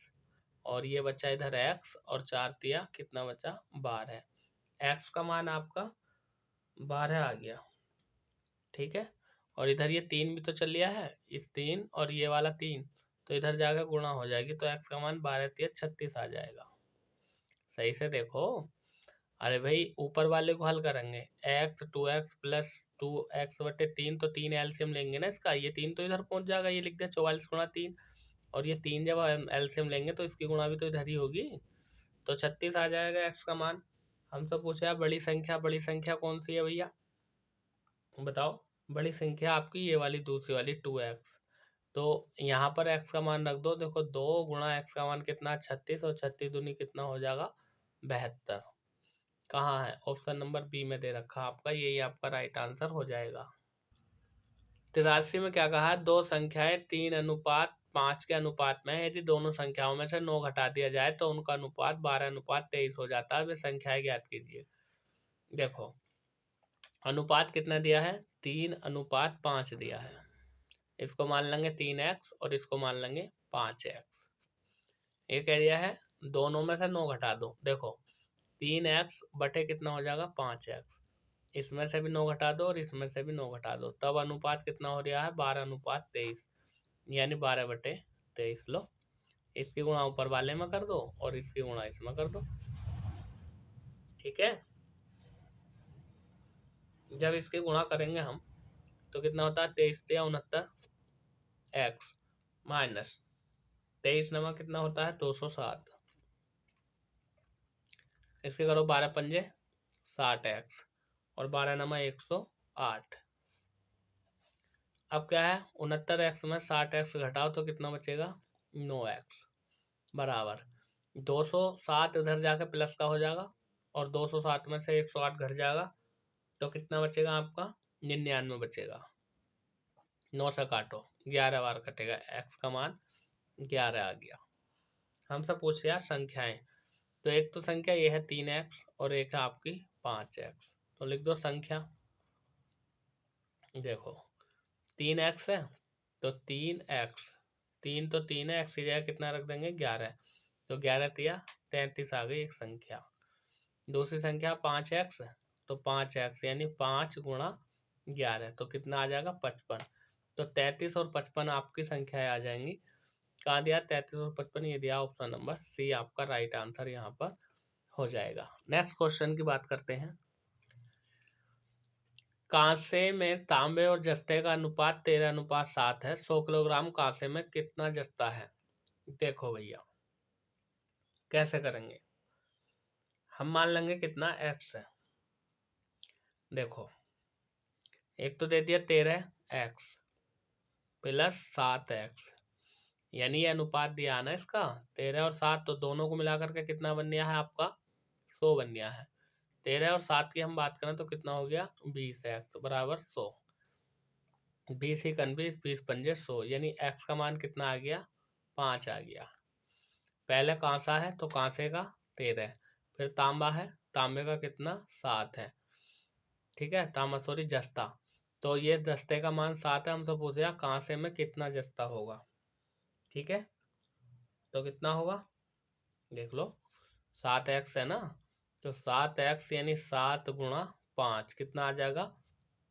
और ये बचा इधर x और 4 तिया कितना बचा, 12। x का मान आपका 12 आ गया, ठीक है। और इधर ये 3 भी तो चल लिया है, इस 3 और ये वाला 3 तो इधर जाकर गुणा हो जाएगी, तो x का मान 12 तिया 36 आ जाएगा। सही से देखो, अरे भाई ऊपर वाले को हल करेंगे, x 2x + 2x/3 तो 3 एलसीएम लेंगे ना इसका, ये 3 तो इधर पहुंच जाएगा, ये लिख दे 44 × 3 और ये 3 जब एलसीएम लेंगे तो इसकी गुणा भी तो इधर ही होगी, तो 36 आ जाएगा x का मान। हमसे पूछा बड़ी संख्या, बड़ी संख्या कौन सी है भैया बताओ, बड़ी संख्या आपकी ये वाली दूसरी वाली 2x। तो यहाँ पर x का मान रख दो, देखो 2 × x का मान कितना 36 और 36 दूनी कितना हो जाएगा 72। कहाँ है, ऑप्शन नंबर बी में दे रखा आपका, यही आपका राइट आंसर हो जाएगा। 83 में क्या कहा है, दो संख्याएं 3:5 के अनुपात में है, यदि दोनों संख्याओं में से 9 घटा दिया जाए तो उनका अनुपात 12:23 हो जाता है, वे संख्याएं ज्ञात कीजिए। देखो अनुपात कितना दिया है, 3:5 दिया है, इसको मान लेंगे 3x और इसको मान लेंगे 5x। ये कह दिया है दोनों में से 9 घटा दो, देखो 3x बटे कितना हो जाएगा 5x, इसमें से भी 9 घटा दो और इसमें से भी 9 घटा दो, तब अनुपात कितना हो रहा है 12:23, यानी 12/23। लो इसकी गुणा ऊपर वाले में कर दो और इसकी गुणा इसमें कर दो, ठीक है। जब इसकी गुणा करेंगे हम तो कितना होता है 23 × 69 x माइनस 23 नवा कितना होता है 207, इसके करो 12 पंजे 60x और 12 नमा 108। अब क्या है 69x में 60x घटाओ तो कितना बचेगा 9x बराबर 207 इधर जाके प्लस का हो जाएगा और 207 में से 108 घट जाएगा तो कितना बचेगा आपका 99 बचेगा। 9 से काटो 11 बार कटेगा, x का मान 11 आ गया। हमसे पूछ रहा संख्याएं, तो एक तो संख्या ये है 3x और एक है आपकी 5x, तो लिख दो संख्या। देखो 3x है तो 3x 3 तो 3 है, x की जगह कितना रख देंगे 11, तो 11 तिया 33 आ गई एक संख्या। दूसरी संख्या 5x, तो 5x यानी 5 गुणा 11, तो कितना आ जाएगा 55। तो 33 और 55 आपकी संख्याएं आ जाएंगी। कहाँ दिया 33 और 55, ये दिया ऑप्शन नंबर सी आपका राइट आंसर यहाँ पर हो जाएगा। नेक्स्ट क्वेश्चन की बात करते हैं। कांसे में तांबे और जस्ते का अनुपात 13:7 है। 100 किलोग्राम कांसे में कितना जस्ता है? देखो भैया कैसे करेंगे, हम मान लेंगे कितना x है। देखो एक तो दे दिया 13x प्लस 7x, यानी ये अनुपात दिया ना इसका 13 और 7, तो दोनों को मिलाकर के कितना बन गया है आपका 100 बन गया है। 13 और 7 की हम बात करें तो कितना हो गया 20x बराबर 100। 20 ही कन 20, 20 पंजे 100, यानी x का मान कितना आ गया 5 आ गया। पहले कांसा है तो कांसे का 13, फिर तांबा है, तांबे का कितना 7 है, ठीक है, तांबा सॉरी जस्ता, तो ये जस्ते का मान 7 है। हमसे पूछ रहा कांसे में कितना जस्ता होगा, ठीक है, तो कितना होगा देख लो 7x है ना, तो 7x यानी 7 गुणा 5 कितना आ जाएगा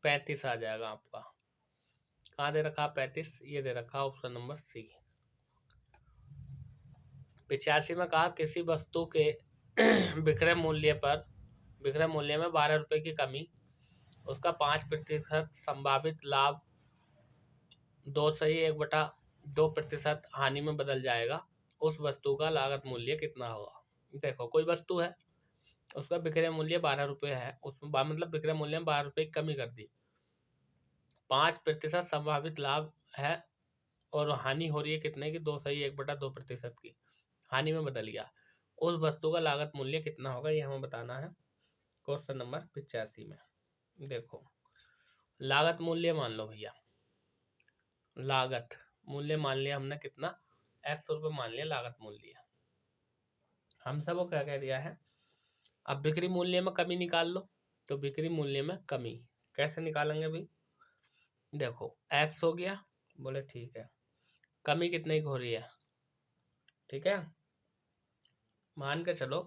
35 आ जाएगा आपका। कहाँ दे रखा 35, ये दे रखा ऑप्शन नंबर सी। 85 में कहा किसी वस्तु के विक्रय मूल्य में 12 रुपए की कमी उसका 5% संभावित लाभ 2/1/2% हानि में बदल जाएगा। उस वस्तु का लागत मूल्य कितना होगा? देखो कोई वस्तु है, उसका विक्रय मूल्य 12 रुपये है, उसमें मतलब विक्रय मूल्य में 12 रुपये की कमी कर दी, 5% संभावित लाभ है और हानि हो रही है कितने की 2/1/2% की, हानि में बदल गया। उस वस्तु का लागत मूल्य कितना होगा ये हमें बताना है क्वेश्चन नंबर 85 में। देखो लागत मूल्य मान लो भैया, लागत मूल्य मान लिया हमने कितना x रुपये मान लिया लागत मूल्य। हम सबको क्या कह दिया है, अब बिक्री मूल्य में कमी निकाल लो, तो बिक्री मूल्य में कमी कैसे निकालेंगे भाई, देखो x हो गया, बोले ठीक है, कमी कितने की हो रही है, ठीक है, मान के चलो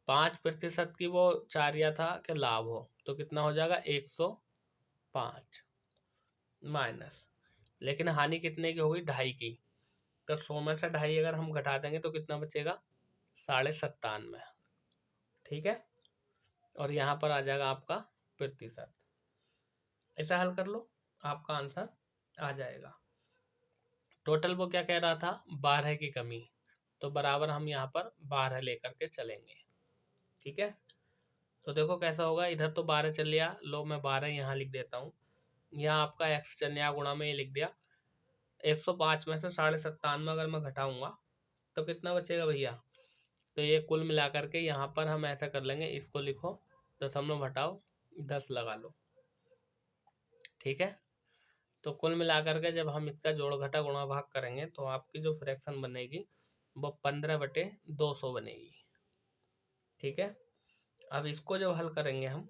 5% की वो चाह रिया था कि लाभ हो, तो कितना हो जाएगा 105 माइनस, लेकिन हानि कितने की होगी 2.5 की, तो 100 में से 2.5 अगर हम घटा देंगे तो कितना बचेगा 97.5, ठीक है, और यहाँ पर आ जाएगा आपका प्रतिशत। ऐसा हल कर लो आपका आंसर आ जाएगा। टोटल वो क्या कह रहा था 12 की कमी, तो बराबर हम यहाँ पर 12 लेकर के चलेंगे, ठीक है। तो देखो कैसा होगा, इधर तो 12 चल लिया, लो मैं 12 यहाँ लिख देता हूँ, यहाँ आपका x चल लिया गुणा में ये लिख दिया, 105 में से 97.5 अगर मैं घटाऊंगा तो कितना बचेगा भैया, तो ये कुल मिलाकर के यहाँ पर हम ऐसा कर लेंगे, इसको लिखो 0.10 लगा लो, ठीक है। तो कुल मिलाकर के जब हम इसका जोड़ घटा गुणा भाग करेंगे तो आपकी जो फ्रैक्शन बनेगी वो 15/200 बनेगी, ठीक है। अब इसको जब हल करेंगे हम,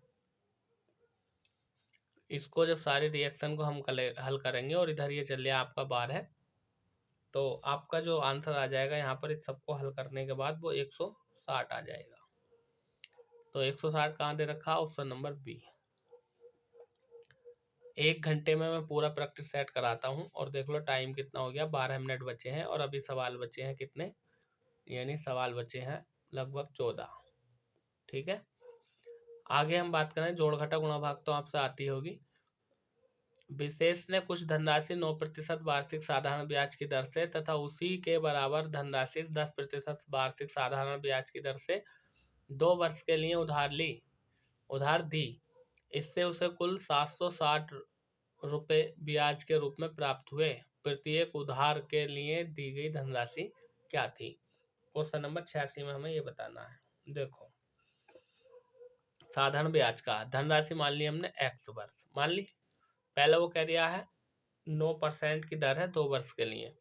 इसको जब सारे रिएक्शन को हम हल करेंगे और इधर ये चल रहा आपका 12, तो आपका जो आंसर आ जाएगा यहाँ पर इस सबको हल करने के बाद वो 160 आ जाएगा। तो 160 कहाँ दे रखा ऑप्शन नंबर बी। 1 घंटे में मैं पूरा प्रैक्टिस सेट कराता हूँ और देख लो टाइम कितना हो गया 12 मिनट बचे हैं और अभी सवाल बचे हैं कितने, यानी सवाल बचे हैं लगभग 14, ठीक है। आगे हम बात करें जोड़ घटा गुणा भाग तो आपसे आती होगी। विशेष ने कुछ धनराशि 9% वार्षिक साधारण ब्याज की दर से तथा उसी के बराबर धनराशि 10% वार्षिक साधारण ब्याज की दर से 2 वर्ष के लिए उधार दी। इससे उसे कुल 760 रुपये ब्याज के रूप में प्राप्त हुए। प्रत्येक उधार के लिए दी गई धनराशि क्या थी? क्वेश्चन नंबर 86 में हमें ये बताना है। देखो साधारण ब्याज का धनराशि मान ली हमने x वर्ष मान ली, पहले वो कह दिया है 9% की दर है 2 वर्ष के लिए,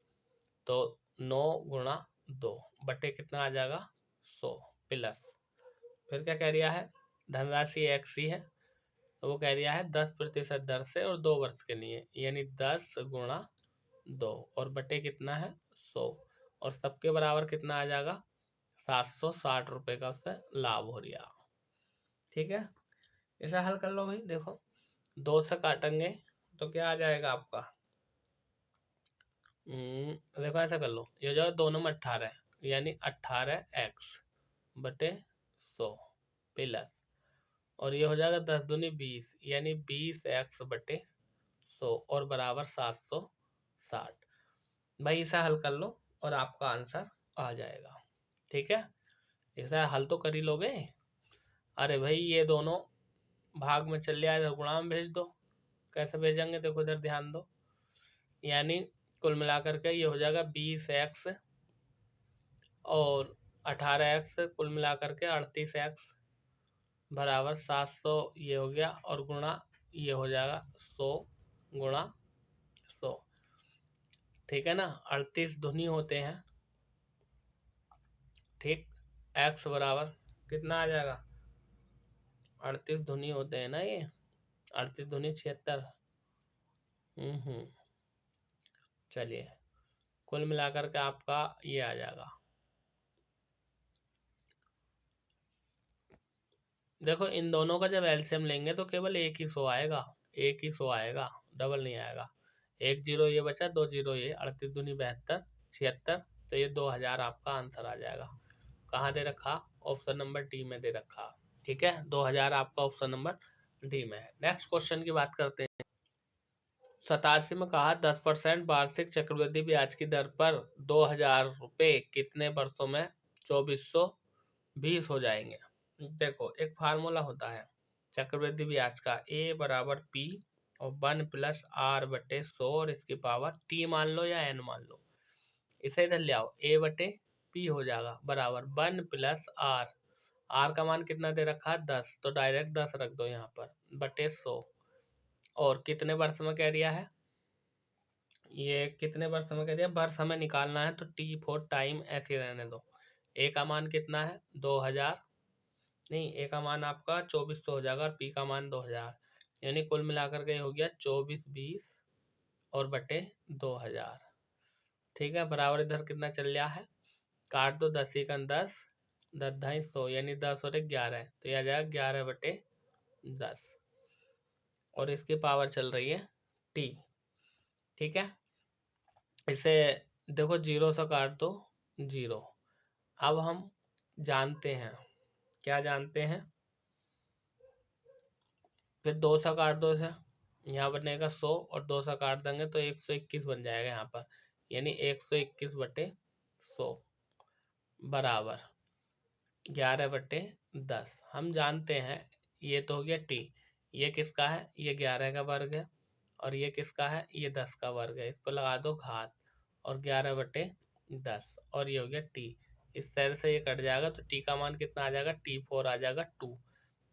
तो 9 गुणा 2 बटे कितना आ जाएगा 100 प्लस, फिर क्या कह दिया है धनराशि x ही है, तो वो कह दिया है 10% दर से और 2 वर्ष के लिए, यानी 10 गुणा 2 और बटे कितना है 100 और सबके बराबर कितना आ जाएगा 760 रुपये का उससे लाभ हो रहा। ठीक है, इसे हल कर लो भाई। देखो 2 से काटेंगे तो क्या आ जाएगा आपका, देखो ऐसा कर लो, ये जो दोनों में 18 यानी 18x बटे 100 प्लस, और ये हो जाएगा 10 दूनी 20 यानी 20x बटे 100 और बराबर 760। भाई इसे हल कर लो और आपका आंसर आ जाएगा। ठीक है, इसे हल तो कर ही लोगे। अरे भाई ये दोनों भाग में चल रहा है, इधर गुणा में भेज दो। कैसे भेजेंगे देखो इधर ध्यान दो, यानी कुल मिलाकर के ये हो जाएगा 20x और 18x कुल मिलाकर के 38x बराबर 700 ये हो गया, और गुणा ये हो जाएगा 100 गुणा 100। ठीक है ना, 38 धुनी होते हैं। ठीक, x बराबर कितना आ जाएगा, 38 धुनी होते हैं ना, ये 38 धुनी 76। चलिए कुल मिलाकर के आपका ये आ जाएगा। देखो इन दोनों का जब एलसीएम लेंगे तो केवल एक ही 100 आएगा, एक ही 100 आएगा, डबल नहीं आएगा। 1 जीरो ये बचा, 2 जीरो ये, 38 दूनी 72 76, तो ये 2000 आपका आंसर आ जाएगा। कहाँ दे रखा, ऑप्शन नंबर डी में दे रखा। ठीक है, 2000 आपका ऑप्शन नंबर डी में है। नेक्स्ट क्वेश्चन की बात करते हैं। 87 में कहा 10% वार्षिक चक्रवृद्धि ब्याज की दर पर 2000 रुपये कितने वर्षों में 2420 हो जाएंगे। देखो एक फार्मूला होता है चक्रवृद्धि ब्याज का, ए बराबर पी और 1 प्लस आर बटे 100 और इसकी पावर टी मान लो या एन मान लो। इसे इधर ले आओ, ए बटे पी हो जाएगा बराबर 1 प्लस आर, आर का मान कितना दे रखा है 10, तो डायरेक्ट 10 रख दो यहाँ पर, बटे 100 और कितने वर्ष में कह रिया है, ये कितने वर्ष में कह दिया, वर्ष हमें निकालना है तो टी फोर टाइम ऐसे रहने दो। ए का मान कितना है 2000, नहीं ए का मान आपका 2400 हो जाएगा और पी का मान 2000, यानी कुल मिलाकर के हो गया 2420 और बटे 2000। ठीक है, बराबर इधर कितना चल रहा है, काट दो 10 का 10, 10 ढाई 100 यानी 10 और 11, तो यह आ जाएगा 11 बटे 10 और इसकी पावर चल रही है टी। ठीक है, इसे देखो 0 से काट दो 0। अब हम जानते हैं, क्या जानते हैं, फिर 2 से काट दो इसे, यहाँ बनेगा 100 और 2 से काट देंगे तो 121 बन जाएगा यहाँ पर, यानी 121 बटे 100 बराबर 11 बटे 10। हम जानते हैं ये तो हो गया टी, ये किसका है, ये 11 का वर्ग है, और ये किसका है, ये 10 का वर्ग है। इस पर लगा दो घात और 11 बटे 10 और ये हो गया टी। इस तरह से ये कट जाएगा तो टी का मान कितना आ जाएगा, T4 आ जाएगा 2,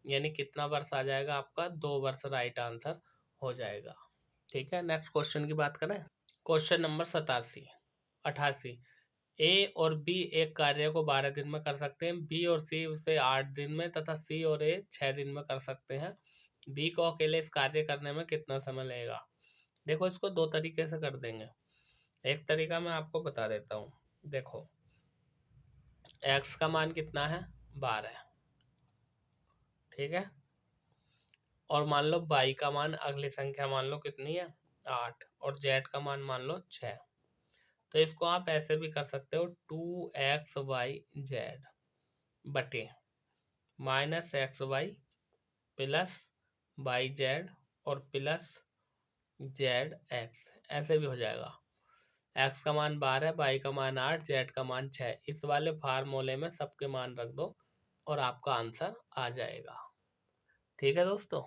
यानी कितना वर्ष आ जाएगा आपका 2 वर्ष राइट आंसर हो जाएगा। ठीक है, नेक्स्ट क्वेश्चन की बात करें। Question number 88। ए और बी एक कार्य को 12 दिन में कर सकते हैं, बी और सी उसे 8 दिन में तथा सी और ए 6 दिन में कर सकते हैं। बी को अकेले इस कार्य करने में कितना समय लगेगा। देखो इसको दो तरीके से कर देंगे, एक तरीका मैं आपको बता देता हूँ। देखो x का मान कितना है 12, ठीक है, और मान लो y का मान अगली संख्या मान लो कितनी है 8, और z का मान लो 6। तो इसको आप ऐसे भी कर सकते हो 2xyz बटे माइनस xy प्लस yz और प्लस zx, ऐसे भी हो जाएगा। x का मान 12, y का मान 8, z का मान 6, इस वाले फार्मूले में सबके मान रख दो और आपका आंसर आ जाएगा। ठीक है दोस्तों,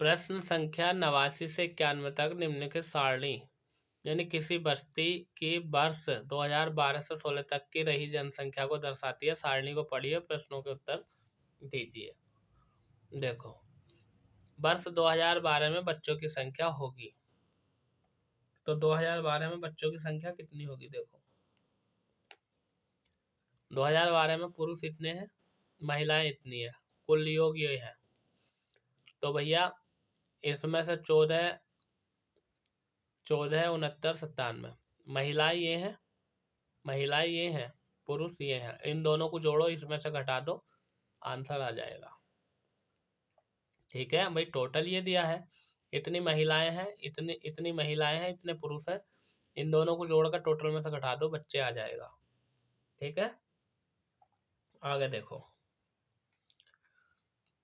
प्रश्न संख्या 89 से 91 तक निम्नलिखित सारणी, यानी किसी बस्ती की वर्ष 2012 से 16 तक की रही जनसंख्या को दर्शाती है। सारणी को पढ़िए, प्रश्नों के उत्तर दीजिए। देखो वर्ष 2012 में बच्चों की संख्या होगी, तो 2012 में बच्चों की संख्या कितनी होगी। देखो 2012 में पुरुष इतने हैं, महिलाएं इतनी है, कुल योग ये है। तो भैया इसमें से 14 14 69 97 महिला ये है, महिला ये है, पुरुष ये है, इन दोनों को जोड़ो, इसमें से घटा दो, आंसर आ जाएगा। ठीक है भाई, टोटल ये दिया है, इतनी महिलाएं हैं, इतनी महिलाएं हैं, इतने पुरुष हैं, इन दोनों को जोड़कर टोटल में से घटा दो, बच्चे आ जाएगा। ठीक है, आगे देखो,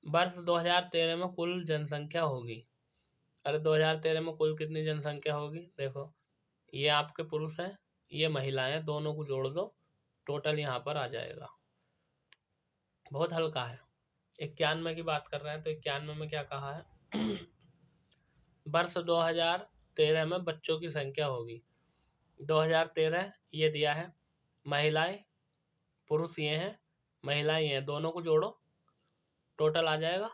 वर्ष 2013 में कुल जनसंख्या होगी। अरे 2013 में कुल कितनी जनसंख्या होगी, देखो ये आपके पुरुष हैं, ये महिलाएं, दोनों को जोड़ दो, टोटल यहाँ पर आ जाएगा। बहुत हल्का है। 91 की बात कर रहे हैं, तो 91 में क्या कहा है वर्ष 2013 में बच्चों की संख्या होगी। 2013 ये दिया है, महिलाएं पुरुष ये हैं, महिलाएं ये हैं, दोनों को जोड़ो, टोटल आ जाएगा,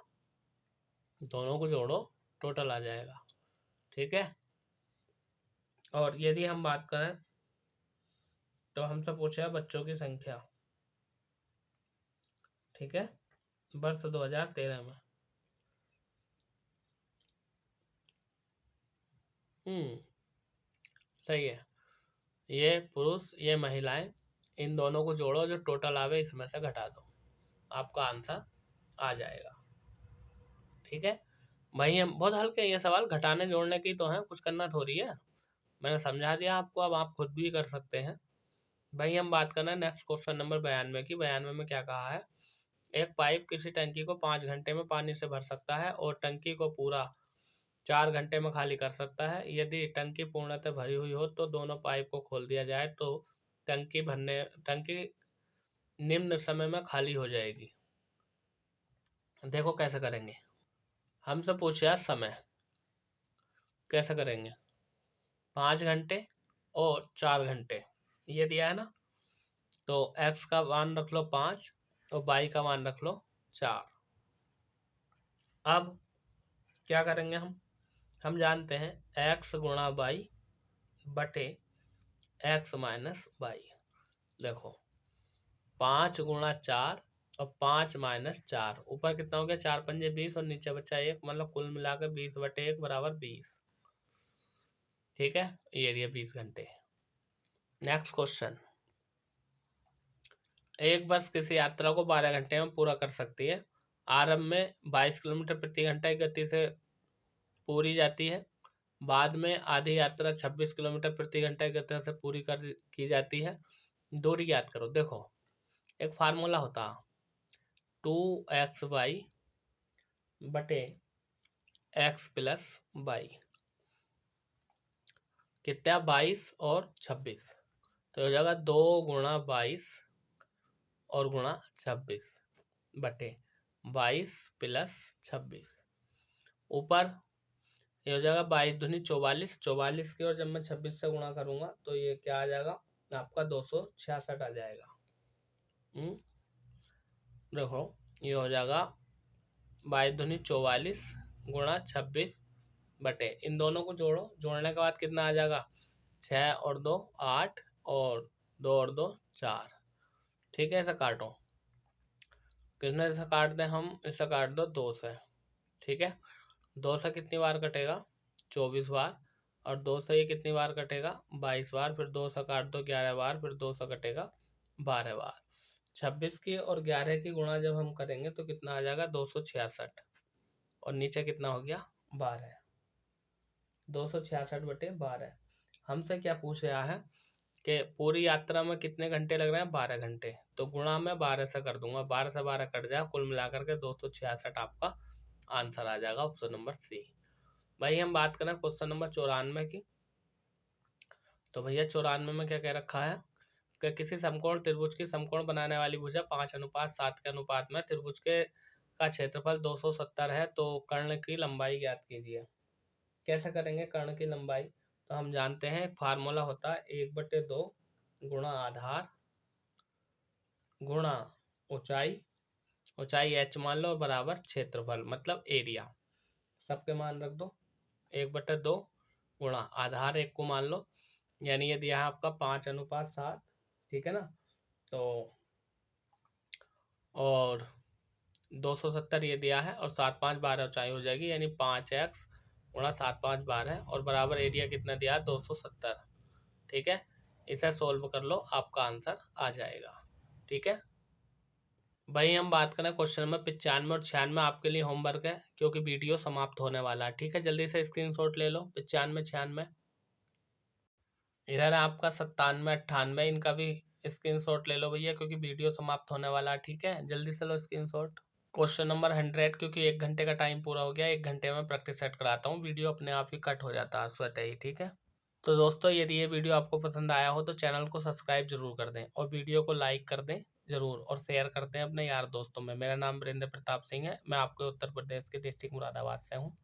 दोनों को जोड़ो, टोटल आ जाएगा। ठीक है, और यदि हम बात करें तो हमसे पूछा है बच्चों की संख्या। ठीक है, वर्ष 2013 में सही है, ये पुरुष ये महिलाएं, इन दोनों को जोड़ो, जो टोटल आवे इसमें से घटा दो, आपका आंसर आ जाएगा। ठीक है भाई, हम बहुत हल्के, ये सवाल घटाने जोड़ने की तो है, कुछ करना थोड़ी है, मैंने समझा दिया आपको, अब आप खुद भी कर सकते हैं। भाई हम बात करना है नेक्स्ट क्वेश्चन नंबर 92 की। 92 में क्या कहा है, एक पाइप किसी टंकी को 5 घंटे में पानी से भर सकता है और टंकी को पूरा 4 घंटे में खाली कर सकता है। यदि टंकी पूर्णतः भरी हुई हो तो दोनों पाइप को खोल दिया जाए तो टंकी निम्न समय में खाली हो जाएगी। देखो कैसे करेंगे, हमसे पूछा समय, कैसे करेंगे, 5 घंटे और 4 घंटे ये दिया है ना, तो x का मान रख लो 5 और y का मान रख लो 4। अब क्या करेंगे हम जानते हैं x गुणा y बटे x माइनस वाई। देखो 5 गुणा 4 और 5 माइनस 4, ऊपर कितना हो गया 4 पंजे 20 और नीचे बचा 1, मतलब कुल मिलाकर 20 बटे 1 बराबर 20। ठीक है, ये रही 20 घंटे। नेक्स्ट क्वेश्चन, एक बस किसी यात्रा को 12 घंटे में पूरा कर सकती है। आरंभ में 22 किलोमीटर प्रति घंटा की गति से पूरी जाती है, बाद में आधी यात्रा 26 किलोमीटर प्रति घंटा की गति से पूरी की जाती है। दूरी याद करो। देखो एक फार्मूला होता 2xy बटे x प्लस वाई, कितना 22 और 26, तो हो जाएगा 2 गुणा 22 और गुणा 26 बटे 22 प्लस 26, ऊपर ये हो जाएगा 22 दूनी 44, 44 की और जब मैं 26 से गुणा करूंगा तो ये क्या आ जाएगा आपका 266 आ जाएगा। देखो ये हो जाएगा 22 दूनी 44 गुणा 26 बटे, इन दोनों को जोड़ो, जोड़ने के बाद कितना आ जाएगा 6 और 2 8 और 2 और 2 4। ठीक है, इसे काटो, कितने से काट दें हम, इसे काट दो 2 से। ठीक है, 2 से कितनी बार कटेगा 24 बार, और 2 से ये कितनी बार कटेगा 22 बार, फिर 2 से काट दो 11 बार, फिर 2 से कटेगा 12 बार। 26 की और 11 की गुणा जब हम करेंगे तो कितना आ जाएगा 266, और नीचे कितना हो गया 12, 266 बटे 12। हमसे क्या पूछ रहा है कि पूरी यात्रा में कितने घंटे लग रहे हैं 12 घंटे, तो गुणा में 12 से कर दूंगा, 12 से 12 कट जाए, कुल मिलाकर के 266 आपका आंसर आ जाएगा, ऑप्शन नंबर सी। भाई हम बात करें क्वेश्चन नंबर 94 की, तो भैया 94 में क्या कह रखा है कि किसी समकोण त्रिभुज की समकोण बनाने वाली भुजा 5:7 के अनुपात में त्रिभुज के का क्षेत्रफल 270 है, तो कर्ण की लंबाई ज्ञात कीजिए। कैसे करेंगे कर्ण की लंबाई, तो हम जानते हैं एक फार्मूला होता है 1/2 गुणा आधार गुणा ऊंचाई, ऊंचाई h मान लो बराबर क्षेत्रफल मतलब एरिया, सबके मान रख दो 1/2 गुणा आधार 1 को मान लो, यानी ये दिया है आपका 5:7। ठीक है ना, तो और 270 ये दिया है, और 7 5 12 ऊंचाई हो जाएगी, यानी 5x गुणा 7 5 12, और बराबर एरिया कितना दिया है 270। ठीक है, इसे सोल्व कर लो, आपका आंसर आ जाएगा। ठीक है भाई, हम बात करें क्वेश्चन नंबर 95 और 96, आपके लिए होमवर्क है क्योंकि वीडियो समाप्त होने वाला है। ठीक है, जल्दी से स्क्रीनशॉट ले लो। 95 96 इधर है आपका 97 98, इनका भी स्क्रीनशॉट ले लो भैया क्योंकि वीडियो समाप्त होने वाला है। ठीक है, जल्दी से लो स्क्रीनशॉट। क्वेश्चन नंबर 100, क्योंकि 1 घंटे का टाइम पूरा हो गया, 1 घंटे में प्रैक्टिस सेट कराता हूँ, वीडियो अपने आप ही कट हो जाता है स्वतः ही। ठीक है, तो दोस्तों यदि ये वीडियो आपको पसंद आया हो तो चैनल को सब्सक्राइब जरूर कर दें और वीडियो को लाइक कर दें जरूर, और शेयर करते हैं अपने यार दोस्तों में। मेरा नाम वीरेंद्र प्रताप सिंह है, मैं आपके उत्तर प्रदेश के डिस्ट्रिक्ट मुरादाबाद से हूँ।